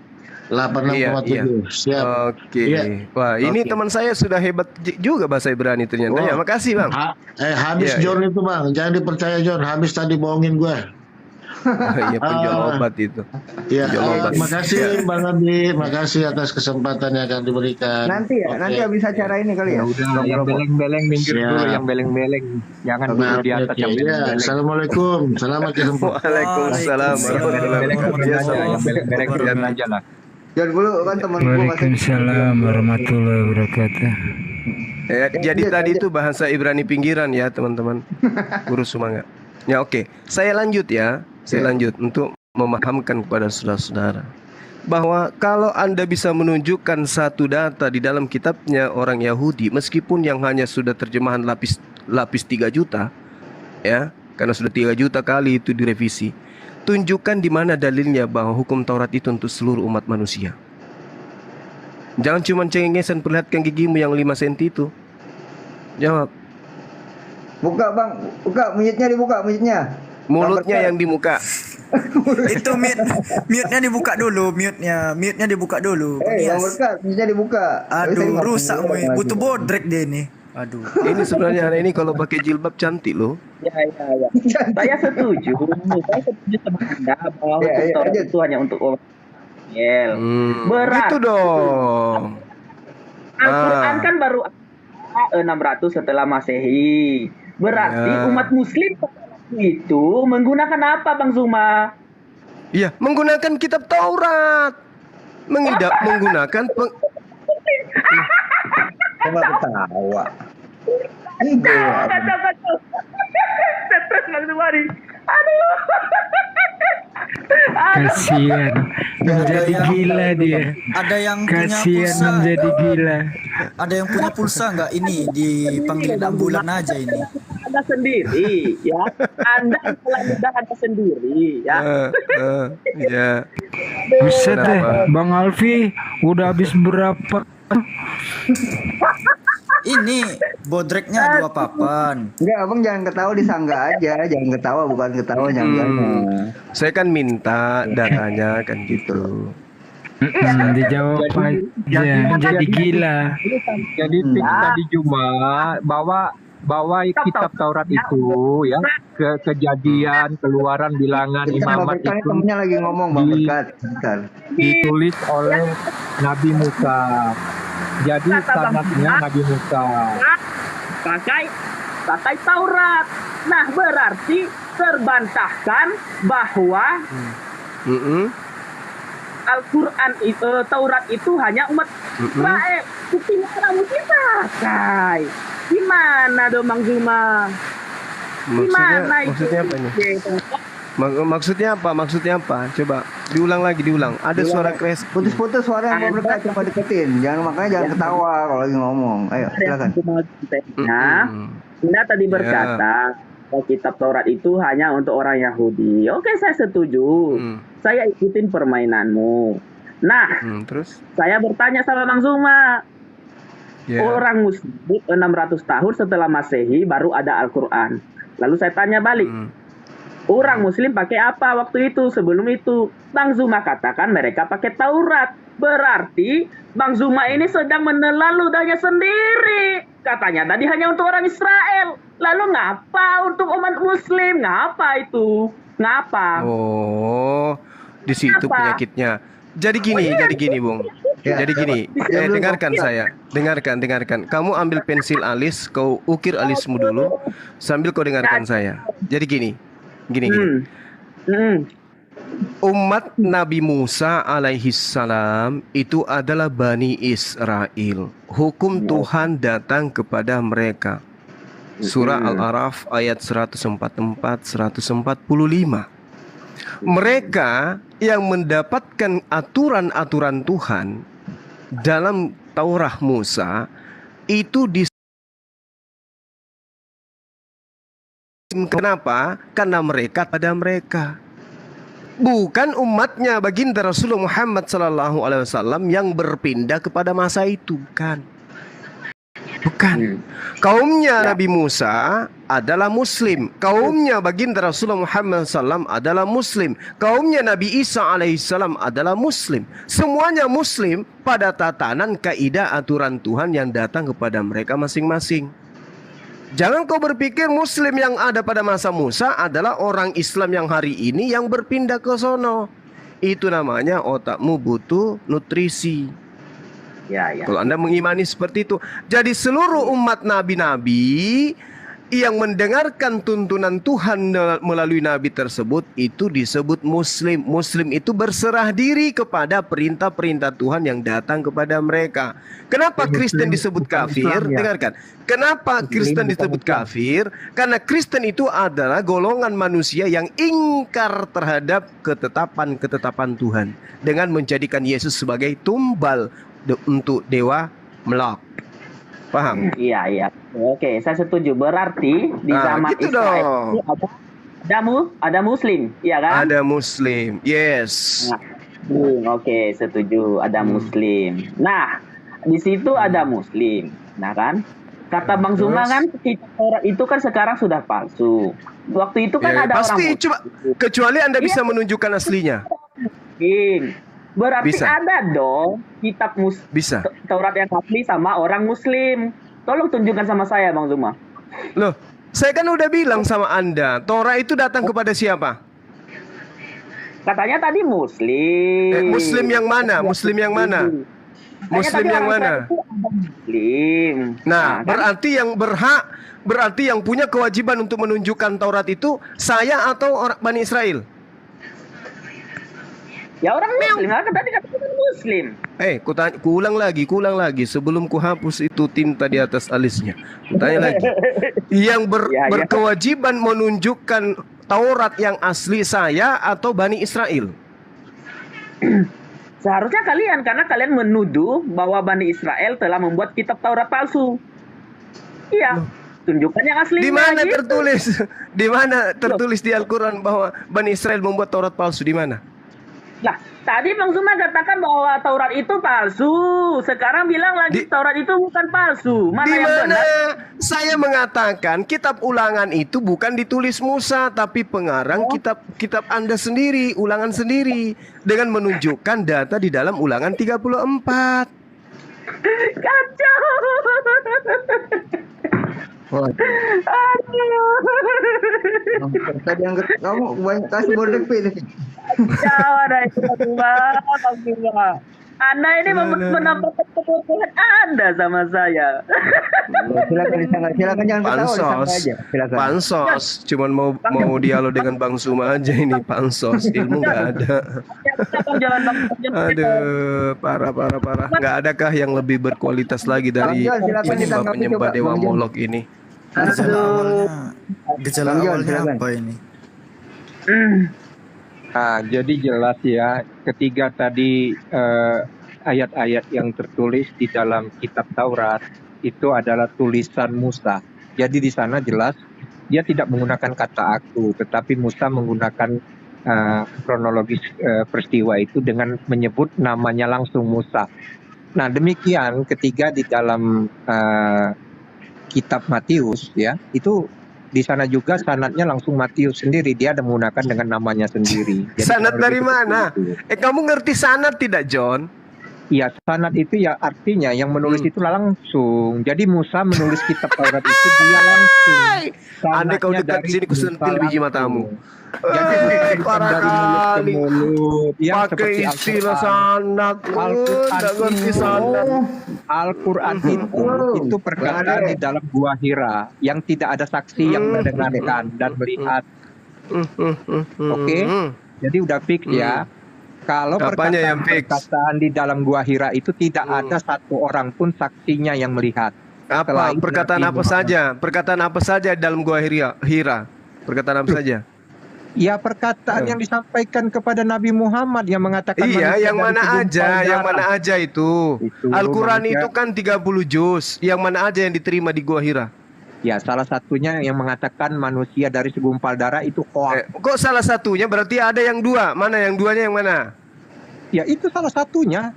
86,7. Siap. Oke. Iya. Wah, ini Oke. teman saya sudah hebat juga bahasa Ibrani ternyata. Oh. Ya, makasih, Bang. Habis Iya, John itu bang, jangan dipercaya John. Habis tadi bohongin gua. Iya, penjual obat itu. Ya, Penjual obat. makasih Bang Abi, makasih atas kesempatan yang akan diberikan. nanti ya, Oke. nanti habis acara ini kali ya. Udah, yang beleng-beleng minggir Siap. dulu, yang beleng-beleng. Jangan dulu di atas yang Ya, beleng-beleng. assalamualaikum, selamat ya semua. Waalaikumsalam warahmatullahi Beleng-beleng wabarakatuh. aja, yang beleng-beleng duluan aja lah. Jangan dulu kan temen gue masih. Waalaikumsalam warahmatullahi wabarakatuh. Ya, jadi tadi itu bahasa Ibrani pinggiran ya, teman-teman. Guru semangat. Ya, oke. Saya lanjut ya. Saya lanjut untuk memahamkan kepada saudara-saudara bahwa kalau Anda bisa menunjukkan satu data di dalam kitabnya orang Yahudi, meskipun yang hanya sudah terjemahan lapis 3 juta ya, karena sudah 3 juta kali itu direvisi, tunjukkan di mana dalilnya bahwa hukum Taurat itu untuk seluruh umat manusia. Jangan cuma cengengesan perlihatkan gigimu yang 5 cm itu. Jawab. Buka bang, buka mute-nya dibuka mute-nya. Mulutnya yang di muka. Itu mute-nya dibuka dulu, mute-nya dibuka dulu. Bang Yes. Berkat, mute-nya dibuka. Aduh, rusak gue. Butuh bodrek dia ini. Aduh. Ini sebenarnya hari ini kalau pakai jilbab cantik loh. Ya. Saya setuju. Saya setuju sama Anda bahwa hukum Taurat itu hanya untuk orang Israel. Berarti Gitu dong. Al-Quran kan baru 600 setelah Masehi. Berarti Ya. umat Muslim itu menggunakan apa, Bang Zuma? Iya, menggunakan kitab Taurat. Menggunakan Cuma ketawa. Kacau. Stres Bang Zumari. Aduh. Kasihan, menjadi gila dia. Ada yang punya Kasihan pulsa. menjadi gila. Ada yang punya pulsa nggak ini dipanggil ambulan aja ini? Anda sendiri, ya. Anda telah mudah Anda sendiri, ya. ya. Buset deh, Kenapa? Bang Alfi udah habis berapa? Ini bodreknya 2 papan. Enggak, abang jangan ketawa disangga aja, jangan ketawa bukan ketawa nyangganya. Saya kan minta datanya kan gitu. Dijawab aja, menjadi gila. Jadi tips tadi cuma bawa kitab Taurat itu ya, kejadian, keluaran, bilangan, Bang imamat Berkat ini itu temennya lagi ngomong Bang Berkat. Bentar. ditulis oleh Nabi Musa. Jadi sanadnya Nabi Musa. pakai Taurat. Nah, berarti terbantahkan bahwa Al-Quran itu, Taurat itu hanya umat Israel. Buktinya kamu kita pakai. Gimana dong, Bang Zuma? Gimana Maksudnya apa ini? Maksudnya apa? Coba diulang lagi, Ada suara crash. Putus-putus suara yang Bang Berkat, coba deketin. Makanya jangan ketawa kalau lagi ngomong. Ayo, silakan. Nah, Anda tadi berkata bahwa kitab Taurat itu hanya untuk orang Yahudi. Oke, saya setuju. Saya ikutin permainanmu. Nah, terus saya bertanya sama Bang Zuma. Ya. Orang Muslim 600 tahun setelah Masehi baru ada Al-Quran. Lalu saya tanya balik. Orang Muslim pakai apa waktu itu, sebelum itu? Bang Zuma katakan mereka pakai Taurat. Berarti Bang Zuma ini sedang menelan ludahnya sendiri. Katanya tadi hanya untuk orang Israel. Lalu ngapa untuk umat Muslim? Ngapa itu? Ngapa? Oh, di situ Apa? penyakitnya. Jadi gini, Bung. Jadi gini, dengarkan saya. Dengarkan. Kamu ambil pensil alis, kau ukir alismu dulu, sambil kau dengarkan saya. Jadi gini. Umat Nabi Musa alaihi salam itu adalah Bani Israel. Hukum Tuhan datang kepada mereka. Surah Al-A'raf ayat 144-145. Mereka yang mendapatkan aturan-aturan Tuhan dalam Taurat Musa itu kenapa? Karena mereka pada mereka. Bukan umatnya baginda Rasulullah Muhammad SAW yang berpindah kepada masa itu, bukan. Kaumnya Nabi Musa adalah Muslim. Kaumnya baginda Rasulullah Muhammad SAW adalah Muslim. Kaumnya Nabi Isa alaihissalam adalah Muslim. Semuanya Muslim pada tatanan kaidah aturan Tuhan yang datang kepada mereka masing-masing. Jangan kau berpikir Muslim yang ada pada masa Musa adalah orang Islam yang hari ini yang berpindah ke sono. Itu namanya otakmu butuh nutrisi. Ya, ya. Kalau Anda mengimani seperti itu, jadi seluruh umat nabi-nabi yang mendengarkan tuntunan Tuhan melalui nabi tersebut itu disebut Muslim. Muslim itu berserah diri kepada perintah-perintah Tuhan yang datang kepada mereka. Kenapa Kristen disebut kafir? Dengarkan. Kenapa Kristen disebut kafir? Karena Kristen itu adalah golongan manusia yang ingkar terhadap ketetapan-ketetapan Tuhan dengan menjadikan Yesus sebagai tumbal untuk dewa Moloch. Paham? Iya, iya. Oke, saya setuju. Berarti di zaman gitu Israel itu ada Muslim, iya kan? Ada Muslim, yes. Nah, oke, setuju. Ada Muslim. Nah, di situ ada Muslim, nah kan? Kata Bang Zuma kan, Taurat itu kan sekarang sudah palsu. Waktu itu kan ada pasti, orang coba, kecuali Anda bisa menunjukkan aslinya. Berarti Bisa. ada dong kitab Bisa. Taurat yang asli sama orang Muslim. Tolong tunjukkan sama saya, Bang Zuma. Loh, saya kan udah bilang sama Anda, Taurat itu datang kepada siapa? Katanya tadi Muslim. Muslim yang mana? Muslim yang mana? Muslim yang mana? Muslim. Nah, kan? berarti yang berarti yang punya kewajiban untuk menunjukkan Taurat itu saya atau orang Bani Israel? Ya orang Muslim, kan tadi kata Muslim. Kuulang lagi sebelum kuhapus itu tinta di atas alisnya. Tanya lagi. Yang berkewajiban menunjukkan Taurat yang asli saya atau Bani Israel? Seharusnya kalian, karena kalian menuduh bahwa Bani Israel telah membuat kitab Taurat palsu. Iya. Tunjukkan yang aslinya. Di mana gitu. tertulis? Di mana tertulis di Al-Qur'an bahwa Bani Israel membuat Taurat palsu? Di mana? Lah, tadi Bang Zuma katakan bahwa Taurat itu palsu. Sekarang bilang lagi Taurat itu bukan palsu. Mana yang benar? Saya mengatakan kitab ulangan itu bukan ditulis Musa, tapi pengarang kitab Anda sendiri, ulangan sendiri, dengan menunjukkan data di dalam ulangan 34. Kacau. Tadi yang kamu banyak kasih berdepit. Anda ini menampakkan kebutuhan Anda sama saya. Silakan jangan ketawa, silakan. Pansos, cuman mau dialog dengan Bang Zuma aja ini pansos, ilmu nggak ada. Aduh, parah. Nggak adakah yang lebih berkualitas lagi dari penyembah dewa Moloch ini? Gejala awalnya apa ini? Jadi jelas ya, ketiga tadi ayat-ayat yang tertulis di dalam kitab Taurat itu adalah tulisan Musa. Jadi di sana jelas dia tidak menggunakan kata aku, tetapi Musa menggunakan kronologis peristiwa itu dengan menyebut namanya langsung Musa. Nah demikian ketiga di dalam kitab Matius ya, itu di sana juga sanadnya langsung Matius sendiri, dia ada menggunakan dengan namanya sendiri. Jadi sanad dari mana? Kamu ngerti sanad tidak, John? Iya, sanad itu ya artinya yang menulis itu langsung. Jadi Musa menulis kitab Taurat itu dia langsung. Andai kau dekat di sini kusentil biji matamu. Parah kali. Pakai istilah sanad. Al-Quran itu perkataan di dalam Gua Hira yang tidak ada saksi yang mendengarkan dan melihat. Oke? Jadi udah fix ya. Kalau Apanya yang fix? perkataan di dalam Gua Hira itu tidak ada satu orang pun saksinya yang melihat. Apa Selain perkataan Nabi apa Muhammad. saja? Perkataan apa saja dalam Gua Hira? Perkataan apa saja? Ya perkataan yang disampaikan kepada Nabi Muhammad yang mengatakan Iya, manusia yang dari mana segumpal aja, yang darah. mana aja itu. Al-Quran manusia. itu kan 30 juz. Yang mana aja yang diterima di Gua Hira? Ya salah satunya yang mengatakan manusia dari segumpal darah itu hoax. Kok salah satunya? Berarti ada yang dua. Mana yang duanya yang mana? Ya itu salah satunya.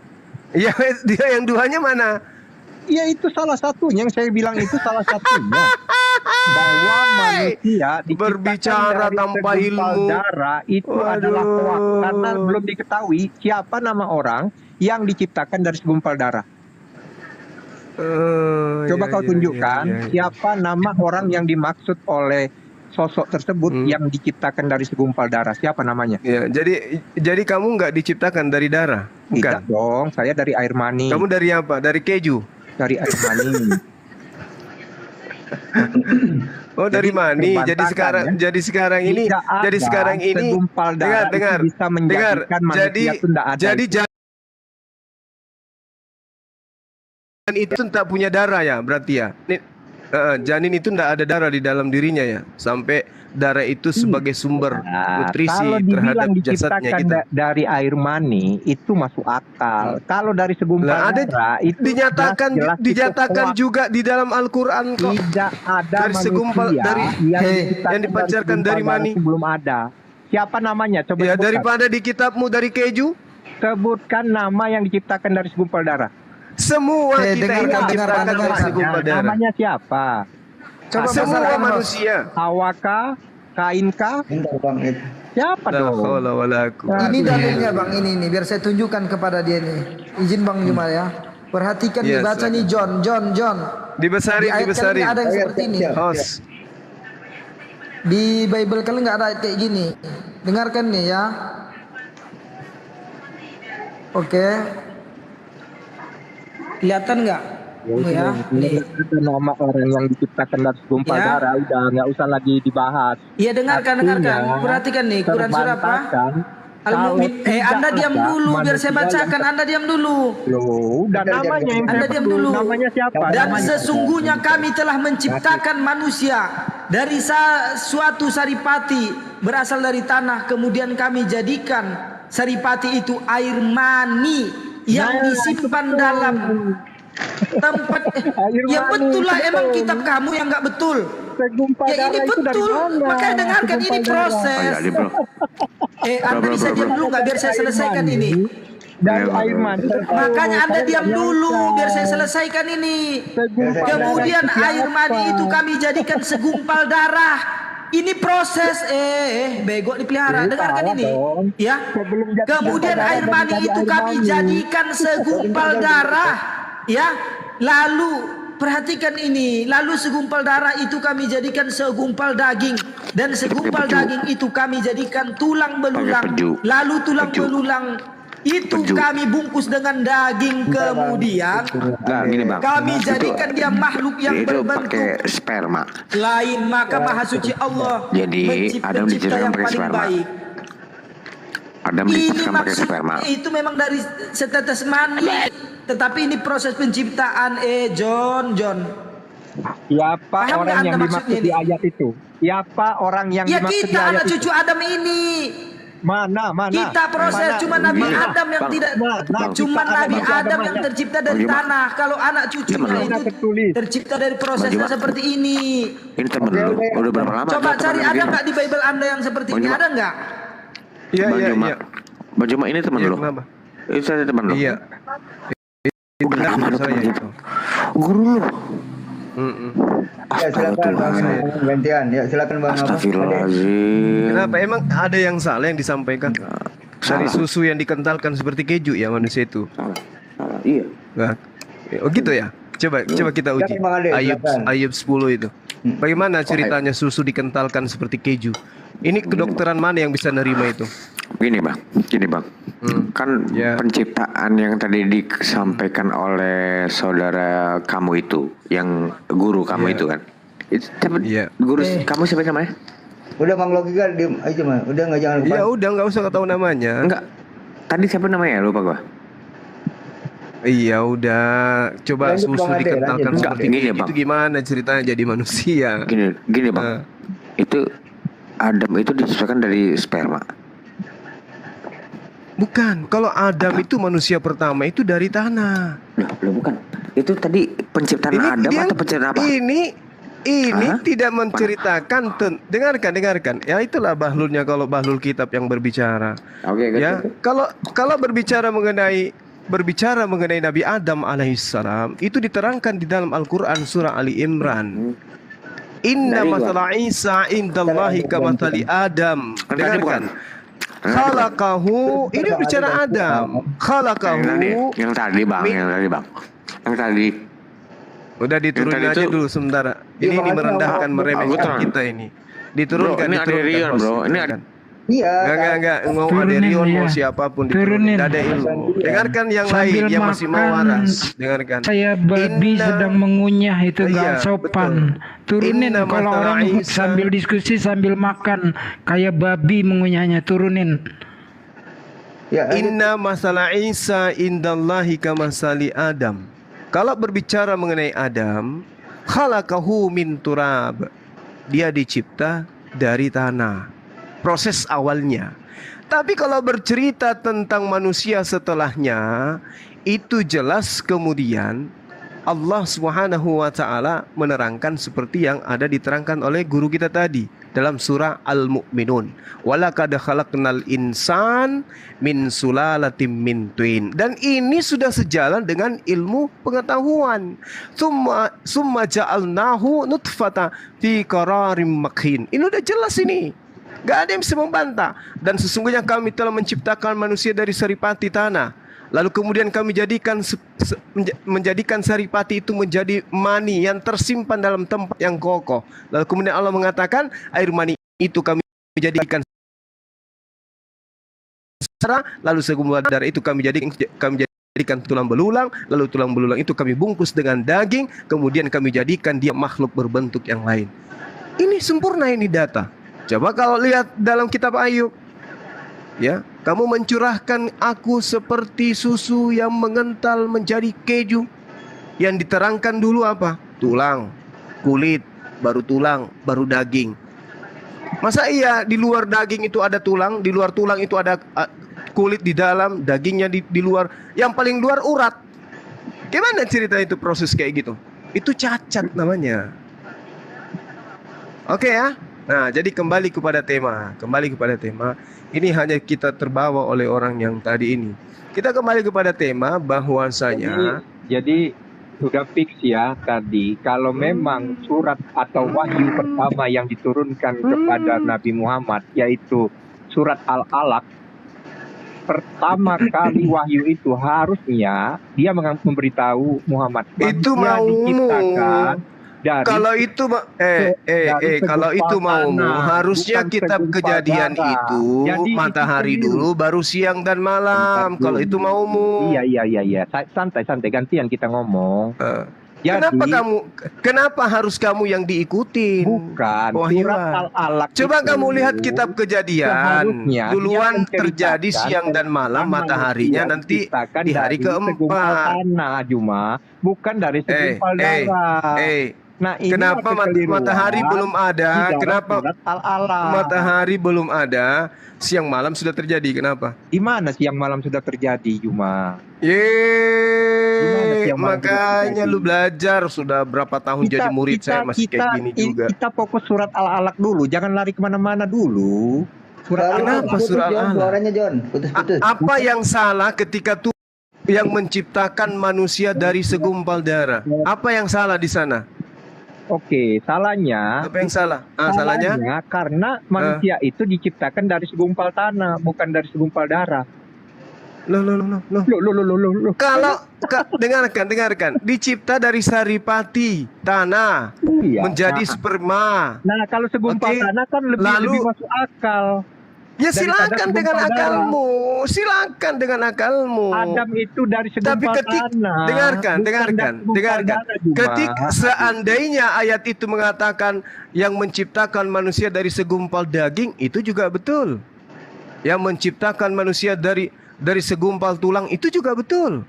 Ya, dia yang duanya mana? Ya itu salah satunya yang saya bilang itu salah satunya. Bahwa manusia diciptakan Berbicara dari tanpa segumpal ilmu. darah itu adalah hoax karena belum diketahui siapa nama orang yang diciptakan dari segumpal darah. Coba kau tunjukkan siapa nama orang yang dimaksud oleh sosok tersebut yang diciptakan dari segumpal darah. Siapa namanya? Ya, jadi kamu nggak diciptakan dari darah? Bukan. Tidak dong, saya dari air mani. Kamu dari apa? Dari keju? Dari air mani. Oh, dari mani. Jadi sekarang ini segumpal darah dengar. itu bisa menjadikan manusia itu tidak ada. Jadi janin itu tak punya darah ya, berarti ya. Janin itu tidak ada darah di dalam dirinya ya, sampai darah itu sebagai sumber nutrisi kalau terhadap dibilang jasadnya diciptakan kita. dari air mani itu masuk akal. Kalau dari segumpal darah itu jelas dinyatakan hoax. juga di dalam Al-Quran kok. Tidak ada Dari segumpal yang diciptakan dari mani. Belum ada. Siapa namanya? Coba Ya, sebutkan. daripada di kitabmu dari keju. Sebutkan nama yang diciptakan dari segumpal darah. Semua kita ini diciptakan dari segumpal darah. Namanya siapa? Coba Semua manusia. Hawaka, Kainka, siapa dong? Ini dalilnya Bang, ini nih biar saya tunjukkan kepada dia nih. Izin Bang Juma ya. Perhatikan Yes, dibaca nih John. Dibesarin. Di ayat kalian ada yang seperti ini. Host. Di Bible kalian nggak ada ayat kayak gini. Dengarkan nih ya. Oke. Kelihatan nggak? Ya. Nih. Itu nama orang yang diciptakan dari segumpal Ya. darah. Udah nggak usah lagi dibahas. Iya dengarkan. Perhatikan nih Quran surah apa? Al-Mu'min. Anda diam dulu biar saya bacakan. Anda diam dulu. Loh, udah namanya yang Anda diam dulu. Namanya siapa? Dan Namanya. sesungguhnya kami telah menciptakan manusia dari suatu saripati berasal dari tanah. Kemudian kami jadikan saripati itu air mani yang disimpan dalam tempat. Ya betul lah, emang kitab kamu yang nggak betul. Ya ini betul. Makanya dengarkan ini proses. Anda bisa diam dulu nggak biar saya selesaikan ini? Dari air mani. Makanya Anda diam dulu biar saya selesaikan ini. Kemudian air mani itu kami jadikan segumpal darah. Ini proses bego dipelihara. Dengarkan ini. Ya. Kemudian air mani itu kami jadikan segumpal darah. Ya. Lalu perhatikan ini. Lalu segumpal darah itu kami jadikan segumpal daging. Dan segumpal daging itu kami jadikan tulang belulang. Lalu tulang belulang itu kami bungkus dengan daging. Kemudian kami jadikan dia makhluk yang berbentuk sperma lain. Maka Maha Suci Allah Jadi Adam pencipta diciptakan yang pakai paling sperma. baik. Adam Ini diciptakan pakai maksud sperma. itu memang dari setetes mani. Tetapi ini proses penciptaan. John. Siapa Paham orang nggak yang Anda dimaksud maksudnya di ini? ayat itu? Siapa orang yang Ya dimaksud di kita ayat anak itu? cucu Adam ini. Mana? Kita proses cuma Nabi Adam yang tidak, cuma Nabi Adam yang tercipta dari tanah. Kalau anak cucunya itu tercipta dari prosesnya seperti ini. Ini temen lu. Udah berapa lama? Coba cari ada nggak di Bible Anda yang seperti ini? Ada nggak? Bang Juma ini temen lu. Itu saya temen lu. Iya. Udah lama lu temen saya itu. Guru lu. Ya silakan Bang gantian. Ya silakan Bang. Astagfirullahaladzim. Kenapa? Emang ada yang salah yang disampaikan? Dari susu yang dikentalkan seperti keju ya manusia itu. Iya. Nah, oh gitu ya. Coba kita uji. Silakan, Bang Ade, Ayub 10 itu. Bagaimana ceritanya susu dikentalkan seperti keju? Ini kedokteran mana yang bisa nerima itu? Gini bang. Kan penciptaan yang tadi disampaikan oleh saudara kamu itu, yang guru kamu itu kan. Guru kamu siapa namanya? Udah Bang Logika diem aja mah. Udah nggak jangan lupa. Ya udah nggak usah tahu namanya. Enggak. Tadi siapa namanya? Lupa gua. Iya udah, coba Lanjut, susu Bang Ade, dikentalkan lanjut. seperti Enggak, gini ya, itu Bang. gimana ceritanya jadi manusia? Gini Bang. Itu Adam itu diciptakan dari sperma. Bukan, kalau Adam itu manusia pertama itu dari tanah. Loh bukan. Itu tadi penciptaan Adam atau penciptaan apa? Ini tidak menceritakan dengarkan. Ya itulah bahlulnya kalau bahlul kitab yang berbicara. Oke, Ya, kalau berbicara mengenai Nabi Adam alaihissalam itu diterangkan di dalam Al-Qur'an surah Ali Imran. Inna masalah Isa indallahi kamathali Adam. Dengarkan. Khalaqahu, ini bicara Adam. Khalaqahu Yang tadi bang. Udah diturunin aja dulu sementara. Ini merendahkan, meremehkan kita ini. Diturunkan, ini ada Rion bro. Ini ada. Iya. Enggak. Mau ada Rion, mau siapapun diturunin. Tidak ada ilmu. Dengarkan yang lain yang masih mau waras. Dengarkan. Kayak babi sedang mengunyah itu nggak sopan. Turunin kalau orang sambil diskusi sambil makan kayak babi mengunyahnya, turunin. Inna masalah Isa indallahi kamasali Adam. Kalau berbicara mengenai Adam, khalaqahu min turab. Dia dicipta dari tanah. Proses awalnya. Tapi kalau bercerita tentang manusia setelahnya, itu jelas kemudian Allah Subhanahu wa taala menerangkan seperti yang ada diterangkan oleh guru kita tadi dalam surah Al-Mu'minun. Walaqad khalaqnal insan min sulalatin min tin. Dan ini sudah sejalan dengan ilmu pengetahuan. Summa ja'alnahu nutfata fi qararim makin. Ini udah jelas ini. Gak ada yang bisa membantah. Dan sesungguhnya kami telah menciptakan manusia dari saripati tanah. Lalu kemudian kami menjadikan saripati itu menjadi mani yang tersimpan dalam tempat yang kokoh. Lalu kemudian Allah mengatakan air mani itu kami jadikan darah. Lalu segumpal darah itu kami jadikan tulang belulang. Lalu tulang belulang itu kami bungkus dengan daging. Kemudian kami jadikan dia makhluk berbentuk yang lain. Ini sempurna ini data. Coba kalau lihat dalam kitab Ayub, ya, kamu mencurahkan aku seperti susu yang mengental menjadi keju. Yang diterangkan dulu apa? Tulang, kulit, baru tulang, baru daging. Masa iya di luar daging itu ada tulang, di luar tulang itu ada kulit di dalam, dagingnya di luar. Yang paling luar urat. Gimana cerita itu proses kayak gitu? Itu cacat namanya. Oke ya. Nah, jadi kembali kepada tema. Ini hanya kita terbawa oleh orang yang tadi ini. Kita kembali kepada tema bahwasanya jadi sudah fix ya tadi kalau memang surat atau wahyu pertama yang diturunkan kepada Nabi Muhammad yaitu surat Al-Alaq, pertama kali wahyu itu harusnya dia memberitahu Muhammad itu maumu. Kalau itu kalau itu maumu, harusnya kitab Kejadian itu matahari dulu baru siang dan malam. Kalau itu maumu. Iya. Santai gantian kita ngomong. Kenapa harus kamu yang diikutin? Bukan. Surat Al-Alaq. Coba kamu lihat kitab Kejadian. Duluan terjadi siang dan malam, mataharinya nanti di hari keempat. Cuma bukan dari segumpal darah. Nah, kenapa matahari belum ada? Kenapa matahari belum ada? Siang malam sudah terjadi. Kenapa? Di mana siang malam sudah terjadi, Cuma? Makanya lu belajar sudah berapa tahun jadi murid saya masih kayak gini juga. Kita fokus surat Al-Alaq dulu, jangan lari kemana-mana dulu. Kenapa surat Al-Alaq? Suaranya John, putus-putus. Apa yang salah ketika Tuhan yang menciptakan manusia dari segumpal darah? Apa yang salah di sana? Oke, salahnya. Apa yang salah? Salahnya karena manusia itu diciptakan dari segumpal tanah, bukan dari segumpal darah. Loh. Kalau dengarkan, dicipta dari saripati tanah menjadi sperma. Nah, kalau segumpal tanah kan lebih masuk akal. Ya daripada silakan dengan segumpal darah. akalmu, silakan dengan akalmu. Adam itu dari Tapi segumpal ketika tanah. dengarkan, bukan dengarkan, dari segumpal dengarkan. darah juga. Ketika seandainya ayat itu mengatakan yang menciptakan manusia dari segumpal daging, itu juga betul. Yang menciptakan manusia dari segumpal tulang, itu juga betul.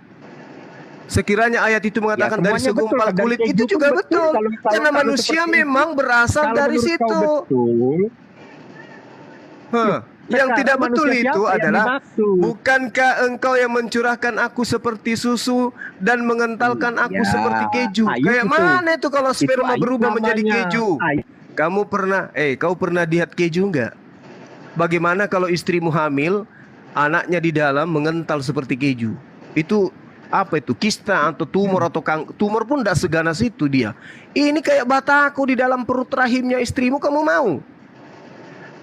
Sekiranya ayat itu mengatakan dari semuanya segumpal betul. kulit, Dari itu keju pun juga betul. Kalau- Karena kalau manusia seperti itu, memang berasal kalau dari menurut kau situ. betul, Yang sekarang tidak betul manusia itu siapa yang adalah dimaksud? bukankah engkau yang mencurahkan aku seperti susu dan mengentalkan aku Iya, seperti keju? ayub Kayak itu. mana itu kalau Itu sperma ayub berubah menjadi namanya. keju? Ayub. Kau pernah lihat keju enggak? Bagaimana kalau istrimu hamil, anaknya di dalam mengental seperti keju? Itu apa itu? Kista atau tumor atau tumor pun tidak seganas itu dia. Ini kayak batako di dalam perut rahimnya istrimu, kamu mau?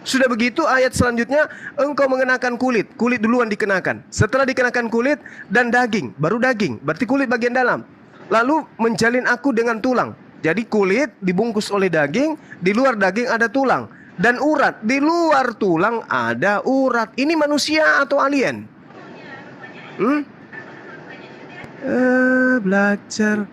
Sudah begitu ayat selanjutnya, engkau mengenakan kulit. Kulit duluan dikenakan. Setelah dikenakan kulit dan daging, baru daging. Berarti kulit bagian dalam. Lalu menjalin aku dengan tulang. Jadi kulit dibungkus oleh daging, di luar daging ada tulang. Dan urat, di luar tulang ada urat. Ini manusia atau alien? Belajar.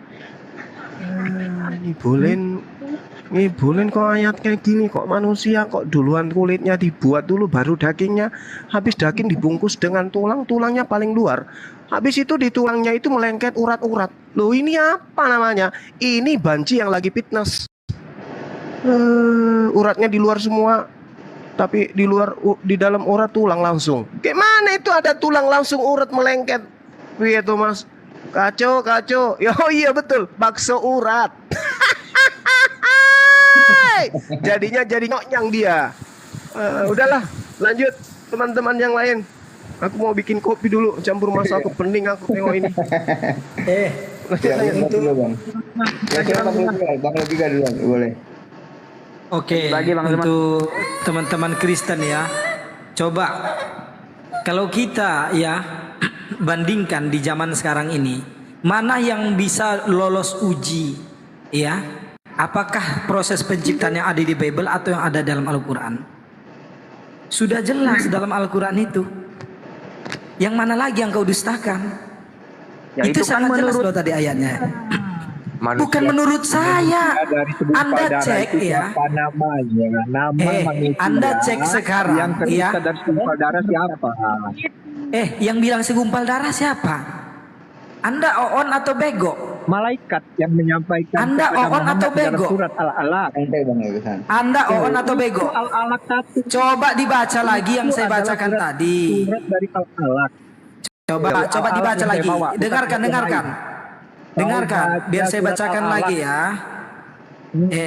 Ngibulin kok ayat kayak gini, kok manusia kok duluan kulitnya dibuat dulu baru dagingnya, habis daging dibungkus dengan tulang, tulangnya paling luar, habis itu di tulangnya itu melengket urat-urat. Loh ini apa namanya? Ini banci yang lagi fitness. Uratnya di luar semua, tapi di dalam urat tulang langsung. Kayak mana itu ada tulang langsung urat melengket? Iya tuh mas, kacau. Oh iya betul, bakso urat. Jadinya jadi nyonyang dia. Udahlah, lanjut teman-teman yang lain. Aku mau bikin kopi dulu, campur masak aku pening aku tengok ini. Ya, dulu bang. Ya, silakan bang Logika duluan, boleh. Oke, untuk teman-teman Kristen ya, coba kalau kita ya bandingkan di zaman sekarang ini, mana yang bisa lolos uji ya? Apakah proses penciptaan yang ada di Bible atau yang ada dalam Al-Quran? Sudah jelas dalam Al-Quran itu. Yang mana lagi yang kau dustakan? Ya, itu kan sangat jelas menurut loh tadi ayatnya. Manusia, Bukan menurut saya. dari segumpal Anda darah cek itu ya. Apa namanya? Nama manusia. Anda cek sekarang Yang tercipta ya. dari segumpal darah siapa? Yang bilang segumpal darah siapa? Anda oon atau bego? Malaikat yang menyampaikan. Anda kepada oon atau Muhammad dalam bego? Surat Al-Alaq. Anda oon atau bego? Al-Alaq satu. Coba dibaca lagi yang saya bacakan tadi. Surat dari Al-Alaq. Coba dibaca lagi. Dengarkan. Biar saya bacakan lagi ya.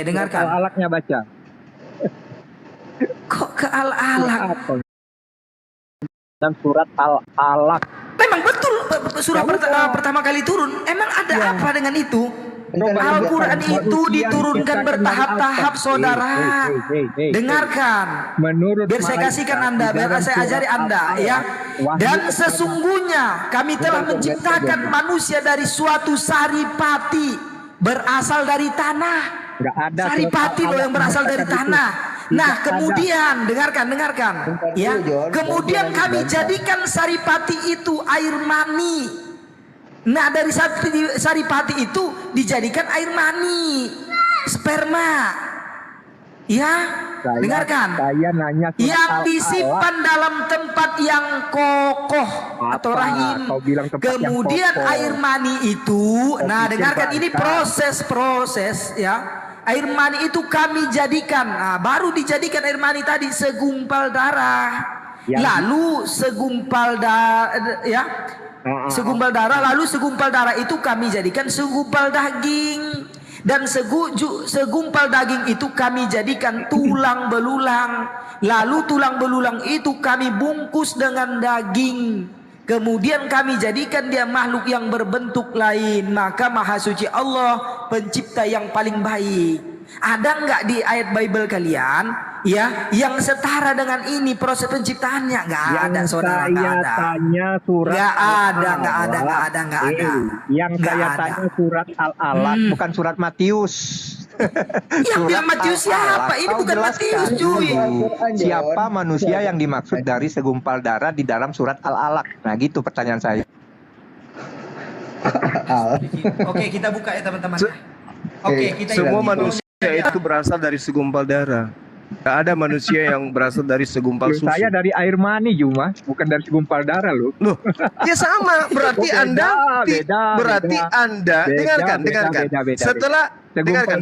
Dengarkan. Al-Alaqnya baca. Kok ke Al-Alaq? Dan surat Al-Alaq. Memang betul surah pertama kali turun. Emang ada apa dengan itu? Al-Quran itu diturunkan bertahap-tahap, saudara. Dengarkan. Biar saya kasihkan Anda, biar saya ajari Anda ya. Dan sesungguhnya kami telah menciptakan manusia dari suatu saripati berasal dari tanah. Saripati loh yang berasal dari tanah. Nah kemudian dengarkan ya. Kemudian kami jadikan saripati itu air mani. Nah dari saripati itu dijadikan air mani, sperma. Ya, dengarkan. Saya nanya yang disimpan dalam tempat yang kokoh atau rahim. Kemudian air mani itu, nah dengarkan ini proses ya. Air mani itu kami jadikan, baru dijadikan air mani tadi segumpal darah. Lalu segumpal darah ya. Segumpal darah, lalu segumpal darah itu kami jadikan segumpal daging. Dan segumpal daging itu kami jadikan tulang belulang. Lalu tulang belulang itu kami bungkus dengan daging. Kemudian kami jadikan dia makhluk yang berbentuk lain. Maka Maha Suci Allah pencipta yang paling baik. Ada nggak di ayat Bible kalian ya yang setara dengan ini proses penciptaannya? Nggak ada, saudara. Nggak ada. Nggak ada. Yang saya tanya surat Al-Alaq, bukan surat Matius. Yang bilang Matius siapa? Ini bukan Matius, cuy. Siapa manusia yang dimaksud dari segumpal darah di dalam surat Al-Alaq? Nah, gitu pertanyaan saya. Oke, kita buka ya teman-teman. Oke, kita Semua manusia itu berasal dari segumpal darah. Gak ada manusia yang berasal dari segumpal susu. Saya dari air mani Juma, bukan dari segumpal darah loh. Loh, ya sama. Berarti Anda dengarkan.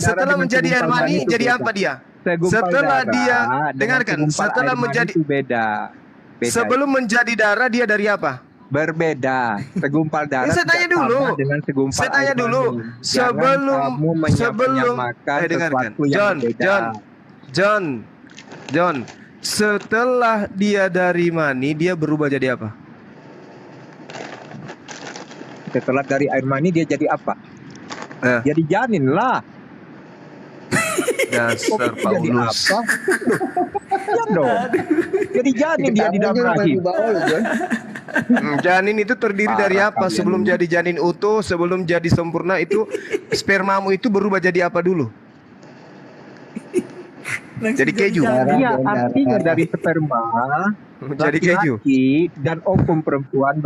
Setelah menjadi air mani, jadi apa dia? Setelah dia dengarkan, setelah menjadi beda. Sebelum menjadi darah dia dari apa? Berbeda. Segumpal darah. Saya tanya dulu. Dengan segumpal Saya tanya air dulu. mani. Sebelum dengarkan. John, setelah dia dari mani, dia berubah jadi apa? Setelah dari air mani dia jadi apa? Jadi janin lah. Dasar Jadi Paulus. apa? Ya dong. Jadi janin dia di dalam rahim. Janin itu terdiri dari apa? Sebelum jadi janin utuh, sebelum jadi sempurna itu spermamu itu berubah jadi apa dulu? Jadi keju. Iya, artinya dari sperma jadi keju. laki-laki dan ovum perempuan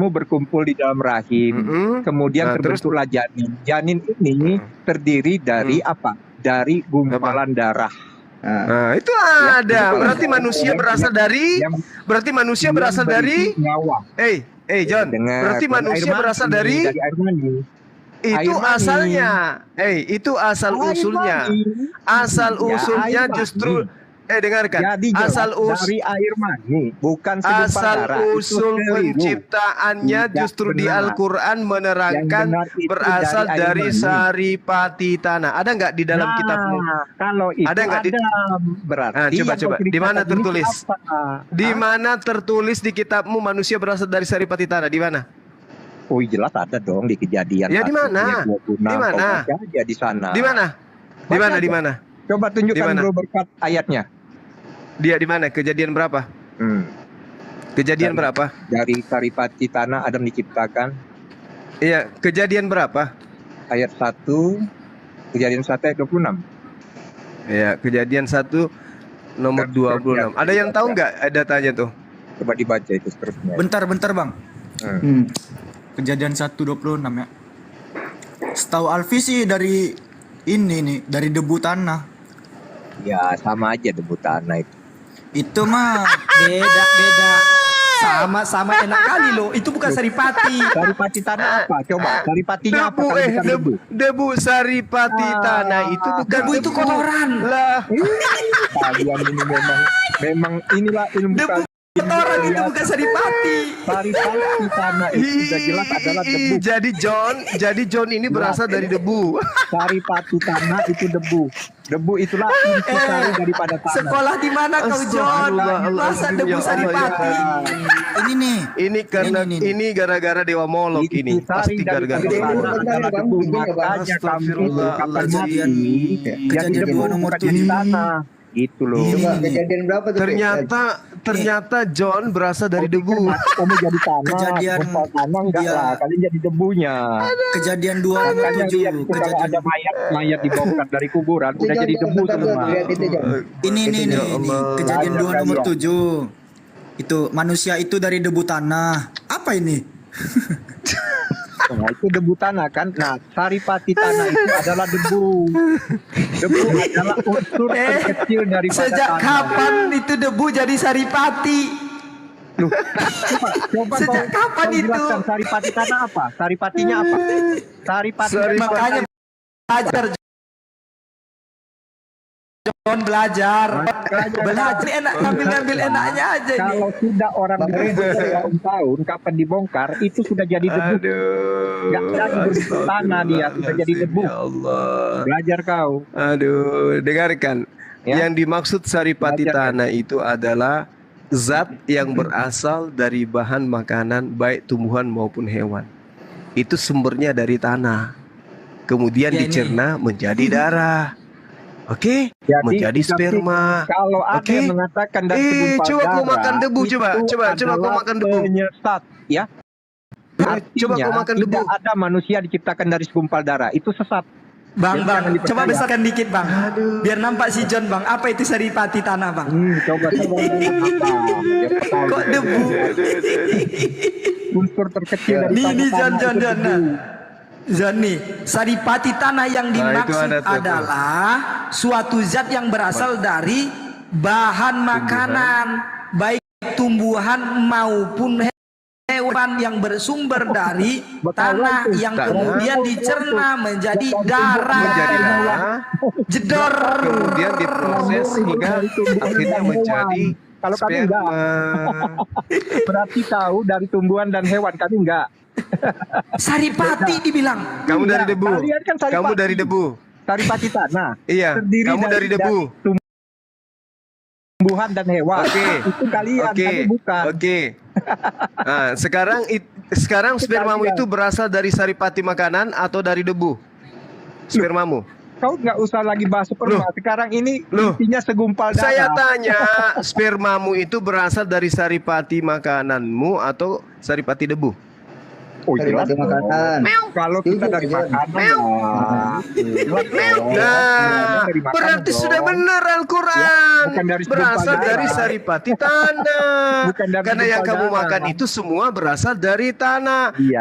berkumpul di dalam rahim. Kemudian terbentuklah janin. Janin ini terdiri dari apa? Dari gumpalan darah. Nah, itu ada. Berarti manusia berasal dari nyawa. John. Berarti manusia berasal dari air mani. Itu asalnya. Itu asal usulnya. Asal usulnya justru dengarkan. Asal dari air mani, bukan segumpal darah. Asal usul penciptaannya justru di Al-Qur'an menerangkan berasal dari saripati tanah. Ada nggak di dalam kitabmu? Kalau itu ada nggak? Berarti Coba. Di mana tertulis? Di mana tertulis di kitabmu manusia berasal dari saripati tanah? Di mana? Oh jelas ada dong di Kejadian. Ya di mana? Di mana? Di sana. Di mana? Di mana? Coba tunjukkan dulu berkat ayatnya. Dia di mana? Kejadian berapa? Kejadian berapa? Dari saripati tanah Adam diciptakan. Iya, kejadian berapa? Ayat 1. Kejadian 1 ayat 26. Iya, kejadian 1 nomor 26. Ada yang tahu nggak datanya tuh? Coba dibaca itu seterusnya. Bentar Bang. Kejadian 1:26 ya. Setahu Alfi sih dari ini nih, dari debu tanah. Ya sama aja debu tanah itu. Itu mah beda. Sama enak kali loh. Itu bukan saripati. Saripati tanah apa? Coba saripatinya apa? Debu saripati tanah itu bukan debu, itu kotoran. Lah. Kalian ini memang inilah ilmu debu. Kotoran itu bukan saripati. Saripati tanah itu sudah jelas adalah debu. Jadi John ini berasal dari debu. Saripati tanah itu debu. Debu itulah intisari daripada tanah. Sekolah di mana kau John? Masa debu saripati? Ini nih. Ini karena ini gara-gara Dewa Molok ini. Pasti gara-gara debu. Makanya Astagfirullahaladzim. Kejadian 2 nomor 7. Gitu loh. Kejadian berapa tuh? Ternyata John berasal dari debu. Kamu jadi tanah. Kejadian tanah enggak lah. Kalian jadi debunya. Kejadian 2 nomor 7. Kalau ada mayat dibongkar dari kuburan udah jadi debu semua. Ini. Kejadian 2 nomor 7. Itu manusia itu dari debu tanah. Apa ini? Nah, itu debu tanah kan. Nah, saripati tanah itu adalah debu. Debu adalah unsur terkecil daripada sejak tanah. kapan itu debu jadi saripati? Loh, coba sejak kapan itu? Saripati tanah apa? Saripatinya apa? Saripati makanya belajar John belajar enak ngambil enaknya aja ini. Kalau sudah orang tahun kapan dibongkar itu sudah jadi debu. Nggak jadi tanah dia sudah jadi debu. Ya Allah. Belajar kau. Aduh, dengarkan. Ya? Yang dimaksud saripati tanah itu adalah zat yang berasal dari bahan makanan baik tumbuhan maupun hewan. Itu sumbernya dari tanah. Kemudian dicerna menjadi darah. Oke, menjadi sperma. Kalau ada yang mengatakan dari segumpal coba kau darah, makan debu, coba kau makan debu. Penyesat, ya. Coba kau makan debu. Tidak ada manusia diciptakan dari segumpal darah. Itu sesat. Bang, Jadi jangan coba dipercaya. besarkan dikit bang, biar nampak si John bang. Apa itu saripati tanah bang? Coba. Kok debu? Unsur terkecil dari Ini John, tanah itu debu. John nih, saripati tanah yang Nah, itu dimaksud ada tuh. adalah suatu zat yang berasal dari bahan makanan, baik tumbuhan maupun hewan yang bersumber dari tanah yang kemudian dicerna menjadi darah. Menjadi darah, Jedor. kemudian diproses hingga akhirnya menjadi Kalau kami enggak. sperma. Berarti tahu dari tumbuhan dan hewan, kami enggak. Saripati dibilang. Kamu dari debu. Kalian kan saripati. Kamu dari debu. Saripati tanah. Iya. Terdiri Kamu dari debu. Tumbuhan dan hewan. Oke. Itu kalian, Oke. kami bukan. Oke. Nah, sekarang spermamu itu berasal dari saripati makanan atau dari debu? Spermamu. Kau nggak usah lagi bahas sperma. Sekarang ini intinya segumpal darah. Saya tanya, spermamu itu berasal dari saripati makananmu atau saripati debu? Oh, jelas Saripati makanan. Kalau kita dari makanan, Nah, berarti sudah benar Al-Quran. Bukan dari segumpal Berasal darah. dari saripati tanah. Bukan dari Karena yang segumpal kamu darah. makan itu semua berasal dari tanah. Iya.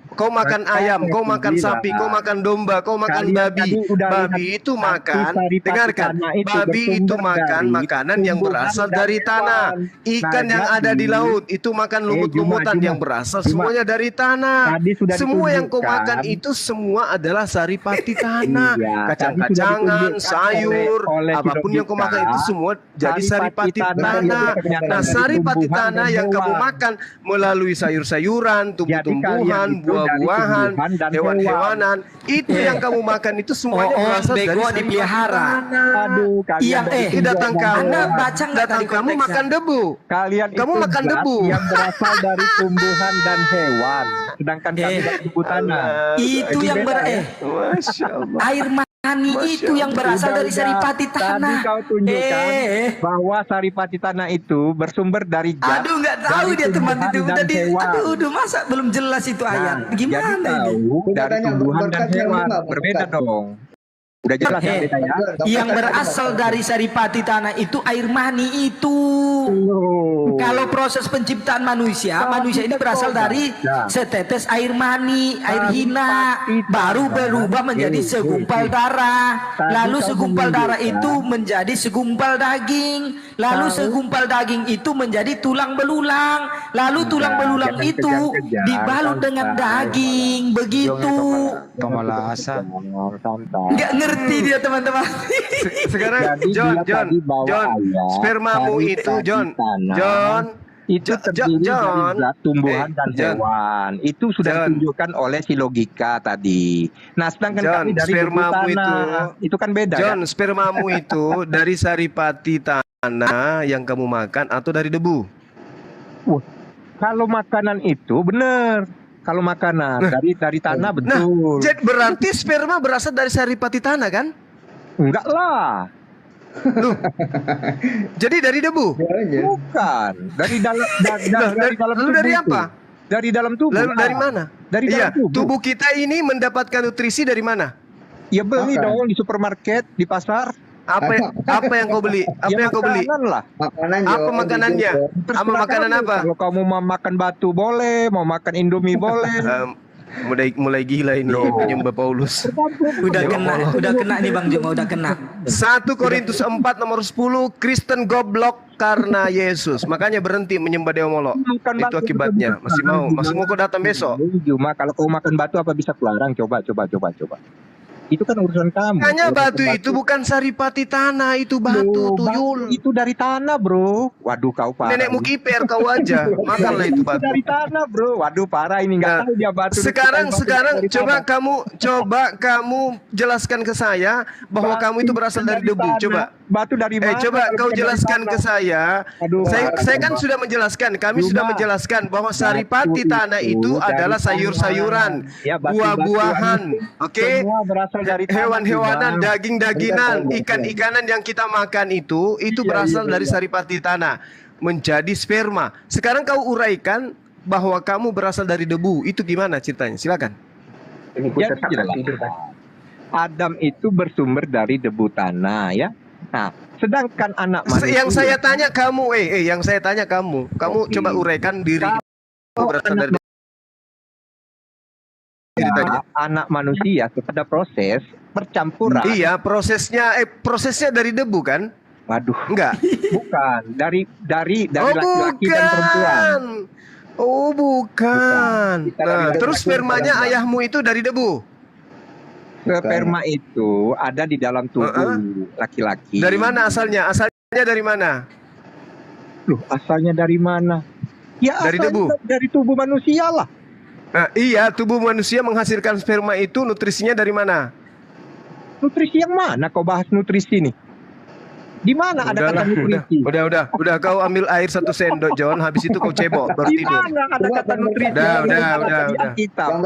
Kau makan ayam, kau makan Gila. sapi, kau makan domba, kau makan Kalian babi. tadi udah Babi lihat itu satu makan, saripati dengarkan, tanah itu babi itu bersumber makan dari makanan yang tumbuhan berasal dan dari tanah. hewan. Ikan Nah, yang ada di jadi- laut itu makan lumut-lumutan Juma. yang berasal Juma. semuanya dari tanah. Tadi sudah Semua yang kau ditunjukkan. makan itu semua adalah saripati tanah. Iya, Kacang-kacangan, tadi sudah ditunjukkan sayur, oleh apapun yang kau Sidok makan itu semua jadi saripati tanah. Nah, dari saripati tumbuhan tanah dan yang kamu hewan. makan melalui sayur-sayuran, tumbuh-tumbuhan, kalian itu dari buah-buahan, tumbuhan dan hewan-hewanan, itu yang kamu makan itu semuanya berasal dari bego saripati dipelihara. tanah. Aduh, kalian dari Datang tumbuhan kamu, dan Anda baca nggak datang tadi kamu konteksnya? makan debu. Kalian Kamu itu makan zat debu. yang berasal dari tumbuhan dan hewan, sedangkan kami dari tubuh tanah. Itu yang beda, ya? Masya Allah. air mani itu yang berasal dari saripati tanah. Tadi kau tunjukkan bahwa saripati tanah itu bersumber dari zat. Aduh nggak tahu dari dia teman tumbuhan itu dan udah di hewan. aduh masa belum jelas itu ayat. Jadi Gimana ini? tahu dari Tanya, tumbuhan dan berkat yang hewan mana, berbeda berkat? dong. Udah jelas ya bedanya. Yang berasal dari saripati tanah itu air mani itu. Kalau proses penciptaan manusia, manusia ini berasal dari setetes air mani, air hina, baru berubah menjadi segumpal darah. Lalu segumpal darah itu menjadi segumpal daging. Lalu segumpal daging itu menjadi tulang belulang. Lalu tulang belulang itu dibalut dengan daging. Begitu. Nggak ngerti dia teman-teman. Sekarang Jadi John, dia tadi bawa ayat spermamu dari itu tadi John, tanah. John, Itu terdiri John. dari zat tumbuhan dan John. hewan. Itu sudah John. ditunjukkan oleh si logika tadi. Nah, sedangkan John, kami dari tubuh spermamu tanah. Itu kan beda John, kan? spermamu itu dari saripati tanah yang kamu makan atau dari debu? Wah, kalau makanan itu benar. Kalau makanan dari tanah betul. Jadi berarti sperma berasal dari saripati tanah kan? Enggak lah. Jadi dari debu? Bukan. Dari dalam dari dalam Lalu tubuh dari itu. apa? Dari dalam tubuh. Lalu dari mana? Dari Iya, dalam tubuh. tubuh kita ini mendapatkan nutrisi dari mana? Ya beli Makan. dong di supermarket, di pasar. Apa yang kau beli? Apa Ya yang kau beli? makanan lah. Makanan Apa makanannya? Terserah Apa makanan kamu. apa? Kalau kamu mau makan batu boleh, mau makan Indomie boleh. Mulai gila ini penyembah Paulus. Udah kena nih Bang Juma, udah kena. 1 Korintus 4 nomor 10, Kristen goblok karena Yesus. Makanya berhenti menyembah dewa molok. Itu akibatnya. Masih mau kau datang besok? Cuma kalau kau makan batu apa bisa kelarang? Coba. Itu kan urusan kamu. Hanya Urusan batu itu bukan saripati tanah, itu batu tuyul. Itu dari tanah, bro. Waduh, kau parah. Nenekmu kiper kau aja. Makanlah itu batu. Dari tanah, bro. Waduh, parah ini nggak tahu dia batu. Sekarang dari coba tanah. kamu jelaskan ke saya bahwa kamu itu berasal dari debu. tanah. Coba. Batu dari mana? Coba kalau kau bukan dari jelaskan tanah? ke saya. Aduh, Saya kan sudah menjelaskan. Kami Cuma sudah menjelaskan bahwa saripati batu tanah itu dari adalah tanah. sayur-sayuran, Ya, batu-batuan buah-buahan, itu oke? semua berasal dari tanah Hewan-hewanan, juga. daging-daginan, Iya. ikan-ikanan yang kita makan itu berasal dari saripati tanah menjadi sperma. Sekarang kau uraikan bahwa kamu berasal dari debu. Itu gimana ceritanya? Silakan. Jadi jelas. Adam itu bersumber dari debu tanah ya. Nah, sedangkan anak manusia Yang saya tanya kamu, yang saya tanya kamu coba uraikan diri berasal dari anak manusia kepada proses percampuran. Iya, prosesnya dari debu kan? Waduh, enggak. Bukan, dari laki-laki dan perempuan. Oh, bukan. Nah, terus spermanya ayahmu itu dari debu. Sperma itu ada di dalam tubuh laki-laki. Dari mana asalnya? Asalnya dari mana? Loh, asalnya dari mana? Ya, dari debu. Dari tubuh manusia lah. Nah, iya, tubuh manusia menghasilkan sperma itu nutrisinya dari mana? Nutrisi yang mana kau bahas nutrisi nih? Di mana ada kata nutrisi? Udah, kau ambil air 1 sendok, John. Habis itu kau cebok, baru Di tidur. mana ada kata nutrisi?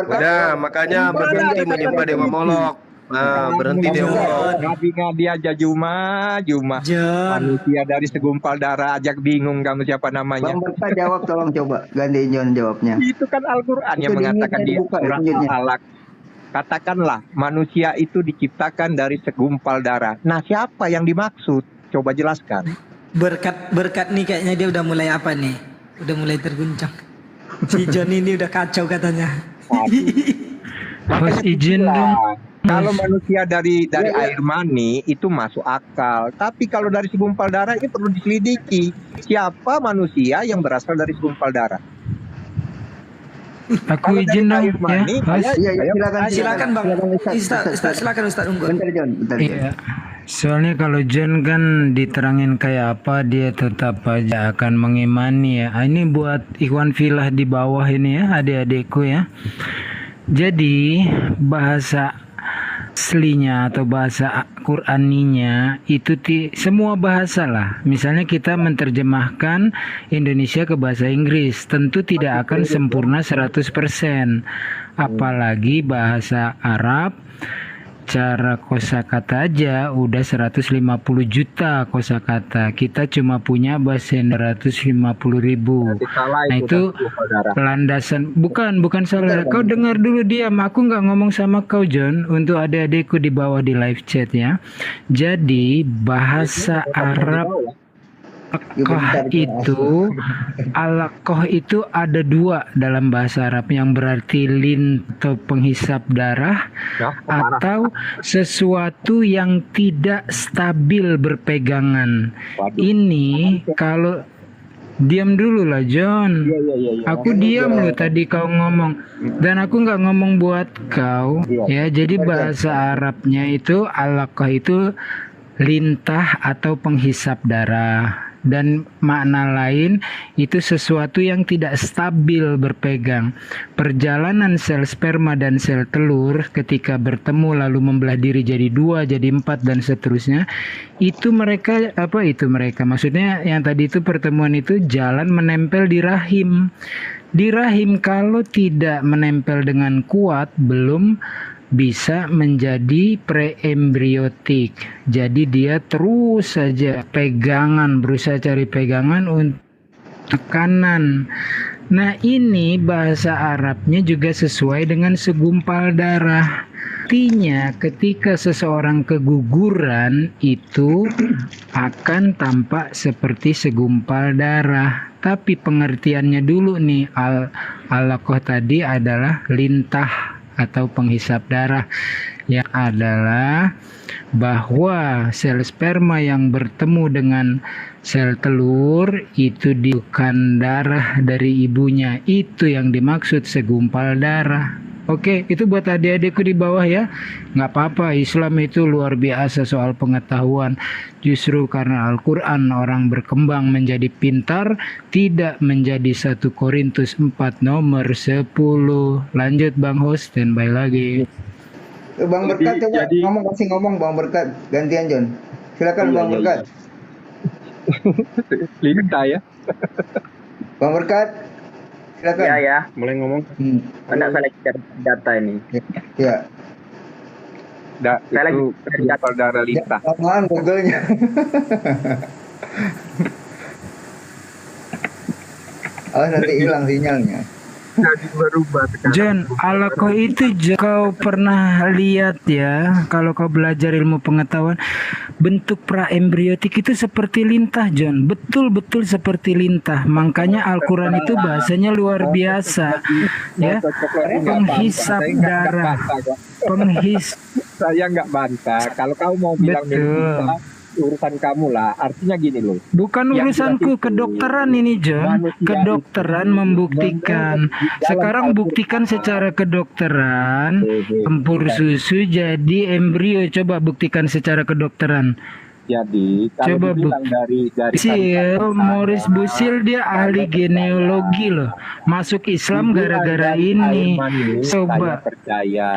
Udah, makanya berhenti menyembah Dewa Molok. Nah, berhenti Dewa Molok. Ngadi aja Juma. Manusia dari segumpal darah, ajak bingung kamu siapa namanya. Bang Berkat jawab, tolong coba ganti John jawabnya. Itu kan Al-Quran yang mengatakan di surah Al-Alaq. Katakanlah manusia itu diciptakan dari segumpal darah. Nah, siapa yang dimaksud? Coba jelaskan. Berkat nih kayaknya dia udah mulai apa nih? Udah mulai terguncang. Si John ini udah kacau katanya. Mas izin dong. Kalau manusia dari air mani itu masuk akal. Tapi kalau dari segumpal darah ini perlu diselidiki. Siapa manusia yang berasal dari segumpal darah? Aku izin dong Silakan Bang. Ustaz, silakan Ustaz Unggul. Bentar John. Iya. Soalnya kalau John kan diterangin kayak apa, dia tetap aja akan mengimani ya. Ini buat ikhwan filah di bawah ini ya, adik-adikku ya. Jadi bahasa aslinya atau bahasa Qur'aninya itu semua bahasa lah. Misalnya kita menerjemahkan Indonesia ke bahasa Inggris, tentu tidak akan sempurna 100%. Apalagi bahasa Arab, cara kosakata aja udah 150 juta kosakata. Kita cuma punya bahasa 150.000. Nah itu landasan. Bukan salah. Kau dengar dulu diam. Aku nggak ngomong sama kau John. Untuk adik-adikku di bawah di live chat ya. Jadi bahasa Arab Alakoh itu ada 2 dalam bahasa Arab, yang berarti lin atau penghisap darah atau sesuatu yang tidak stabil berpegangan. Ini kalau diam dulu lah John. Aku diam loh tadi kau ngomong, dan aku nggak ngomong buat kau ya. Jadi bahasa Arabnya itu alakoh itu lintah atau penghisap darah. Dan makna lain itu sesuatu yang tidak stabil berpegang. Perjalanan sel sperma dan sel telur ketika bertemu lalu membelah diri jadi 2, jadi 4 dan seterusnya. Itu mereka maksudnya yang tadi itu pertemuan itu jalan menempel di rahim. Di rahim kalau tidak menempel dengan kuat belum bisa menjadi preembriotik. Jadi dia terus saja berusaha cari pegangan untuk tekanan. Nah ini bahasa Arabnya juga sesuai dengan segumpal darah. Artinya ketika seseorang keguguran itu akan tampak seperti segumpal darah. Tapi pengertiannya dulu nih, alakoh tadi adalah lintah atau penghisap darah, yang adalah bahwa sel sperma yang bertemu dengan sel telur itu bukan darah dari ibunya. Itu yang dimaksud segumpal darah. Oke, itu buat adik-adikku di bawah ya. Nggak apa-apa, Islam itu luar biasa soal pengetahuan. Justru karena Al-Quran orang berkembang menjadi pintar, tidak menjadi 1 Korintus 4 nomor 10. Lanjut Bang Host, standby lagi. Bang Berkat coba ngomong Bang Berkat, gantian John. Silakan Bang Berkat. Lintah ya. Bang Berkat. Silakan. Ya. Mulai ngomong. Anda salah data ini. Ya. Saya lagi segumpal darah lintah. Apaan Google-nya? Nanti hilang sinyalnya. jadi berubah sekarang. John, ala kau itu kau pernah lihat ya, kalau kau belajar ilmu pengetahuan, bentuk praembriotik itu seperti lintah, John. Betul-betul seperti lintah. Makanya Al-Quran itu bahasanya luar biasa, ya. Penghisap darah, Saya nggak bantah. Kalau kau mau bilang betul. Urusan kamu lah. Artinya gini loh. Bukan urusanku, kedokteran ini, John. Kedokteran membuktikan. Sekarang buktikan secara kedokteran, campur susu jadi embrio. Coba buktikan secara kedokteran. Jadi kalau Coba dibilang dari Morris Busil dia ahli genealogi loh. Masuk Islam gara-gara ini. Coba. saya percaya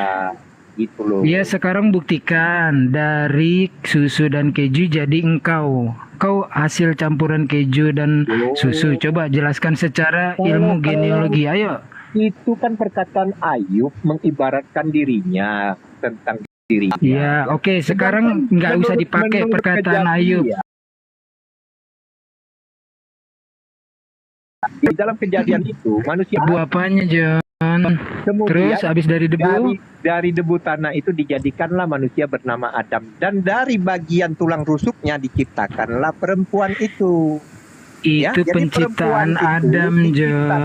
gitu loh. Ya sekarang buktikan dari susu dan keju jadi engkau. Kau hasil campuran keju dan susu. Coba jelaskan secara ilmu genealogi. Ayo. Itu kan perkataan Ayub mengibaratkan dirinya tentang dirinya. Ya, oke. Sekarang nggak usah dipakai perkataan Ayub. Di dalam kejadian itu manusia Debu apanya, John? kemudian Terus habis dari debu? dari debu tanah itu dijadikanlah manusia bernama Adam, dan dari bagian tulang rusuknya diciptakanlah perempuan itu. Itu jadi penciptaan perempuan itu Adam, John.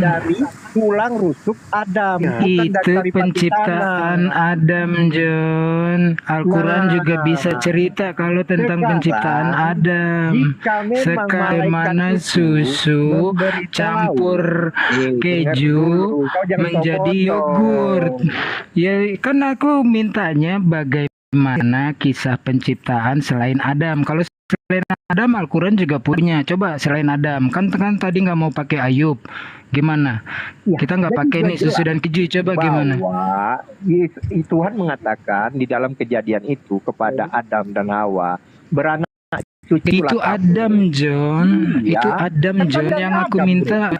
dari tulang rusuk Adam, bukan Itu dari penciptaan Adam, John. Al-Quran juga bisa cerita kalau tentang penciptaan Adam. Bagaimana susu campur keju menjadi yogurt. Ya kan aku mintanya bagaimana kisah penciptaan selain Adam. Kalau selain Adam, Al-Quran juga punya. Coba selain Adam, kan tadi nggak mau pakai Ayub. Gimana? Kita nggak pakai nih susu dan keju. Coba gimana? Tuhan mengatakan di dalam kejadian itu kepada Adam dan Hawa, beranak cuculah itu Adam, John. Itu Adam, John, yang aku minta.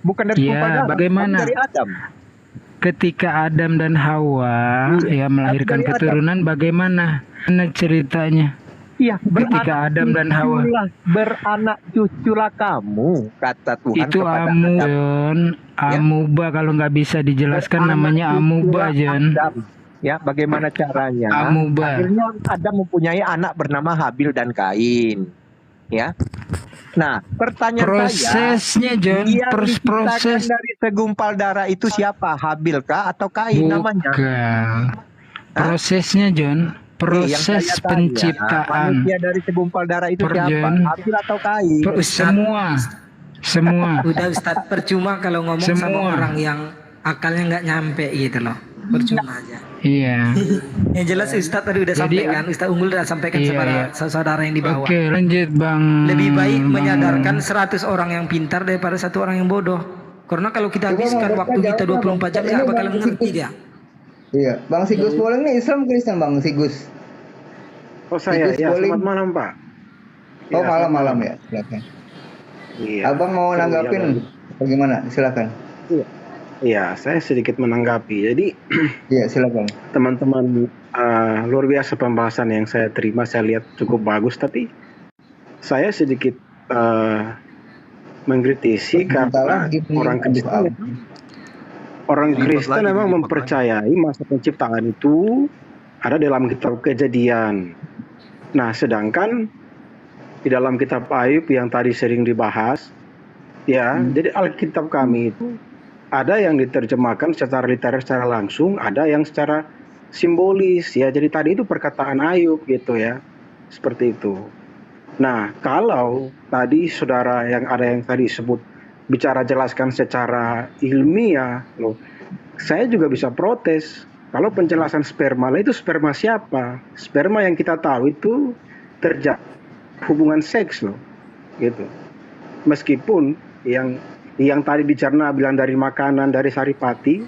Bukan dari ya, bagaimana? Dari Adam. Ketika Adam dan Hawa ya melahirkan keturunan, bagaimana ceritanya? Iya, ketika Adam dan Hawa beranak cuculah kamu, kata Tuhan itu kepada John. Amuba, kalau nggak bisa dijelaskan namanya amuba, John. Ya, bagaimana caranya? Amuba. Akhirnya Adam mempunyai anak bernama Habil dan Kain. Ya. Nah, pertanyaan prosesnya, John, proses dari segumpal darah itu siapa? Habil kah atau Kain namanya? Prosesnya, John. Proses penciptaan manusia dari segumpal darah itu siapa? Habil atau Kain? Semua. Udah Ustadz, percuma kalau ngomong sama orang yang akalnya nggak nyampe gitu loh. Percuma aja. Iya. Yang jelas Ustadz tadi udah sampaikan, Ustadz Unggul udah sampaikan kepada saudara yang di bawah. Oke, lanjut Bang. Lebih baik menyadarkan 100 orang yang pintar daripada 1 orang yang bodoh. Karena kalau kita habiskan waktu kita 24 jam nggak bakalan ngerti dia. Iya, Bang Sigus Boleng nih Islam Kristen, Bang Sigus. Oh saya, ya selamat malam Pak. Oh ya, malam ya, silakan. Iya. Abang mau nanggapin bagaimana? Silakan. Iya, saya sedikit menanggapi. Jadi, iya silakan. Teman-teman, luar biasa pembahasan yang saya terima, saya lihat cukup bagus. Tapi saya sedikit mengkritisi karena orang Kristen memang mempercayai masa penciptaan itu ada dalam kitab Kejadian. Nah, sedangkan di dalam kitab Ayub yang tadi sering dibahas, ya, jadi Alkitab kami itu ada yang diterjemahkan secara literer, secara langsung, ada yang secara simbolis, ya. Jadi tadi itu perkataan Ayub gitu ya, seperti itu. Nah, kalau tadi saudara yang tadi sebut bicara jelaskan secara ilmiah, loh, saya juga bisa protes. Kalau penjelasan sperma, itu sperma siapa? Sperma yang kita tahu itu terjadi hubungan seks loh, gitu. Meskipun yang tadi dicerna bilang dari makanan, dari saripati,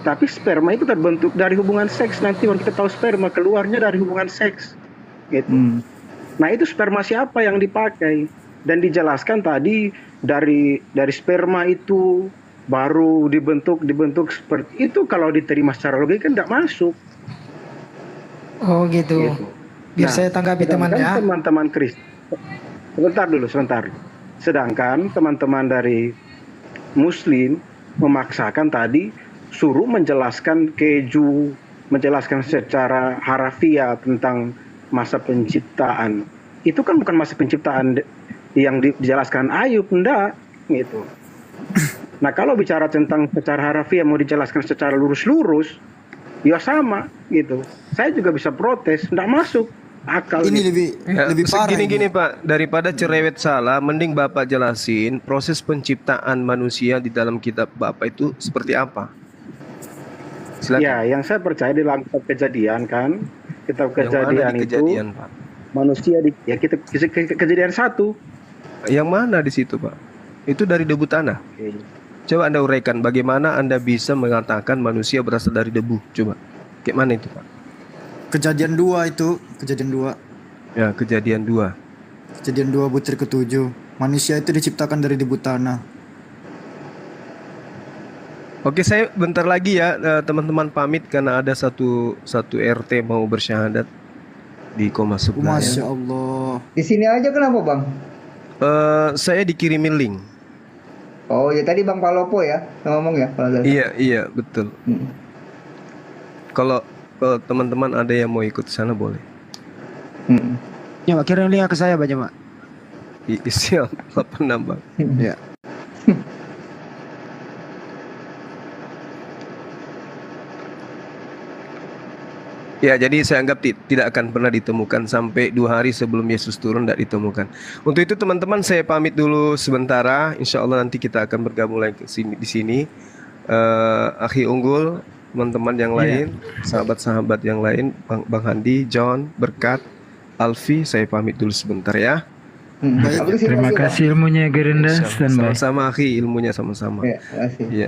tapi sperma itu terbentuk dari hubungan seks. Nanti kalau kita tahu sperma keluarnya dari hubungan seks, gitu. Nah itu sperma siapa yang dipakai? Dan dijelaskan tadi dari sperma itu baru dibentuk seperti itu. Kalau diterima secara logika kan tidak masuk. Oh gitu. Biar saya tanggapi teman ya. Teman-teman Kristen. Sebentar. Sedangkan teman-teman dari Muslim memaksakan tadi suruh menjelaskan keju, menjelaskan secara harafiah tentang masa penciptaan. Itu kan bukan masa penciptaan yang dijelaskan Ayub, enggak gitu. Nah kalau bicara tentang secara harafiah mau dijelaskan secara lurus-lurus, ya sama gitu. Saya juga bisa protes, enggak masuk akal. Ini gitu. lebih parah. Gini Pak, daripada cerewet salah, mending Bapak jelasin proses penciptaan manusia di dalam kitab Bapak itu seperti apa. Silakan. Ya, yang saya percaya di dalam kitab Kejadian kan, kitab Yang mana Kejadian di itu Kejadian, Pak? manusia di ya kita Kejadian 1. Yang mana di situ, Pak? Itu dari debu tanah. Coba Anda uraikan bagaimana Anda bisa mengatakan manusia berasal dari debu. Coba. Kayak mana itu, Pak? Kejadian 2 itu, kejadian 2. Ya, kejadian 2. Kejadian 2 butir ke-7. Manusia itu diciptakan dari debu tanah. Oke, saya bentar lagi ya teman-teman pamit karena ada satu RT mau bersyahadat di Koma sebelah. Masya Allah. Di sini aja kenapa Bang? Saya dikirimin link. Oh ya tadi Bang Palopo ya ngomong ya. Iya betul. Kalau teman-teman ada yang mau ikut sana boleh. Ya, Pak, kirim link ke saya, Pak, Pak. Siap, 8 nambah. Ya. Ya, jadi saya anggap tidak akan pernah ditemukan sampai 2 hari sebelum Yesus turun, tidak ditemukan. Untuk itu teman-teman saya pamit dulu sementara. Insya Allah nanti kita akan bergabung lagi di sini. Akhi Unggul, teman-teman yang lain, sahabat-sahabat yang lain, Bang Handi, John, Berkat, Alfi, saya pamit dulu sebentar ya. Terima kasih ilmunya Gerenda. Sama-sama akhi, ilmunya sama-sama. Ya, terima kasih. Ya.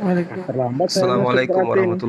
Assalamualaikum warahmatullahi wabarakatuh.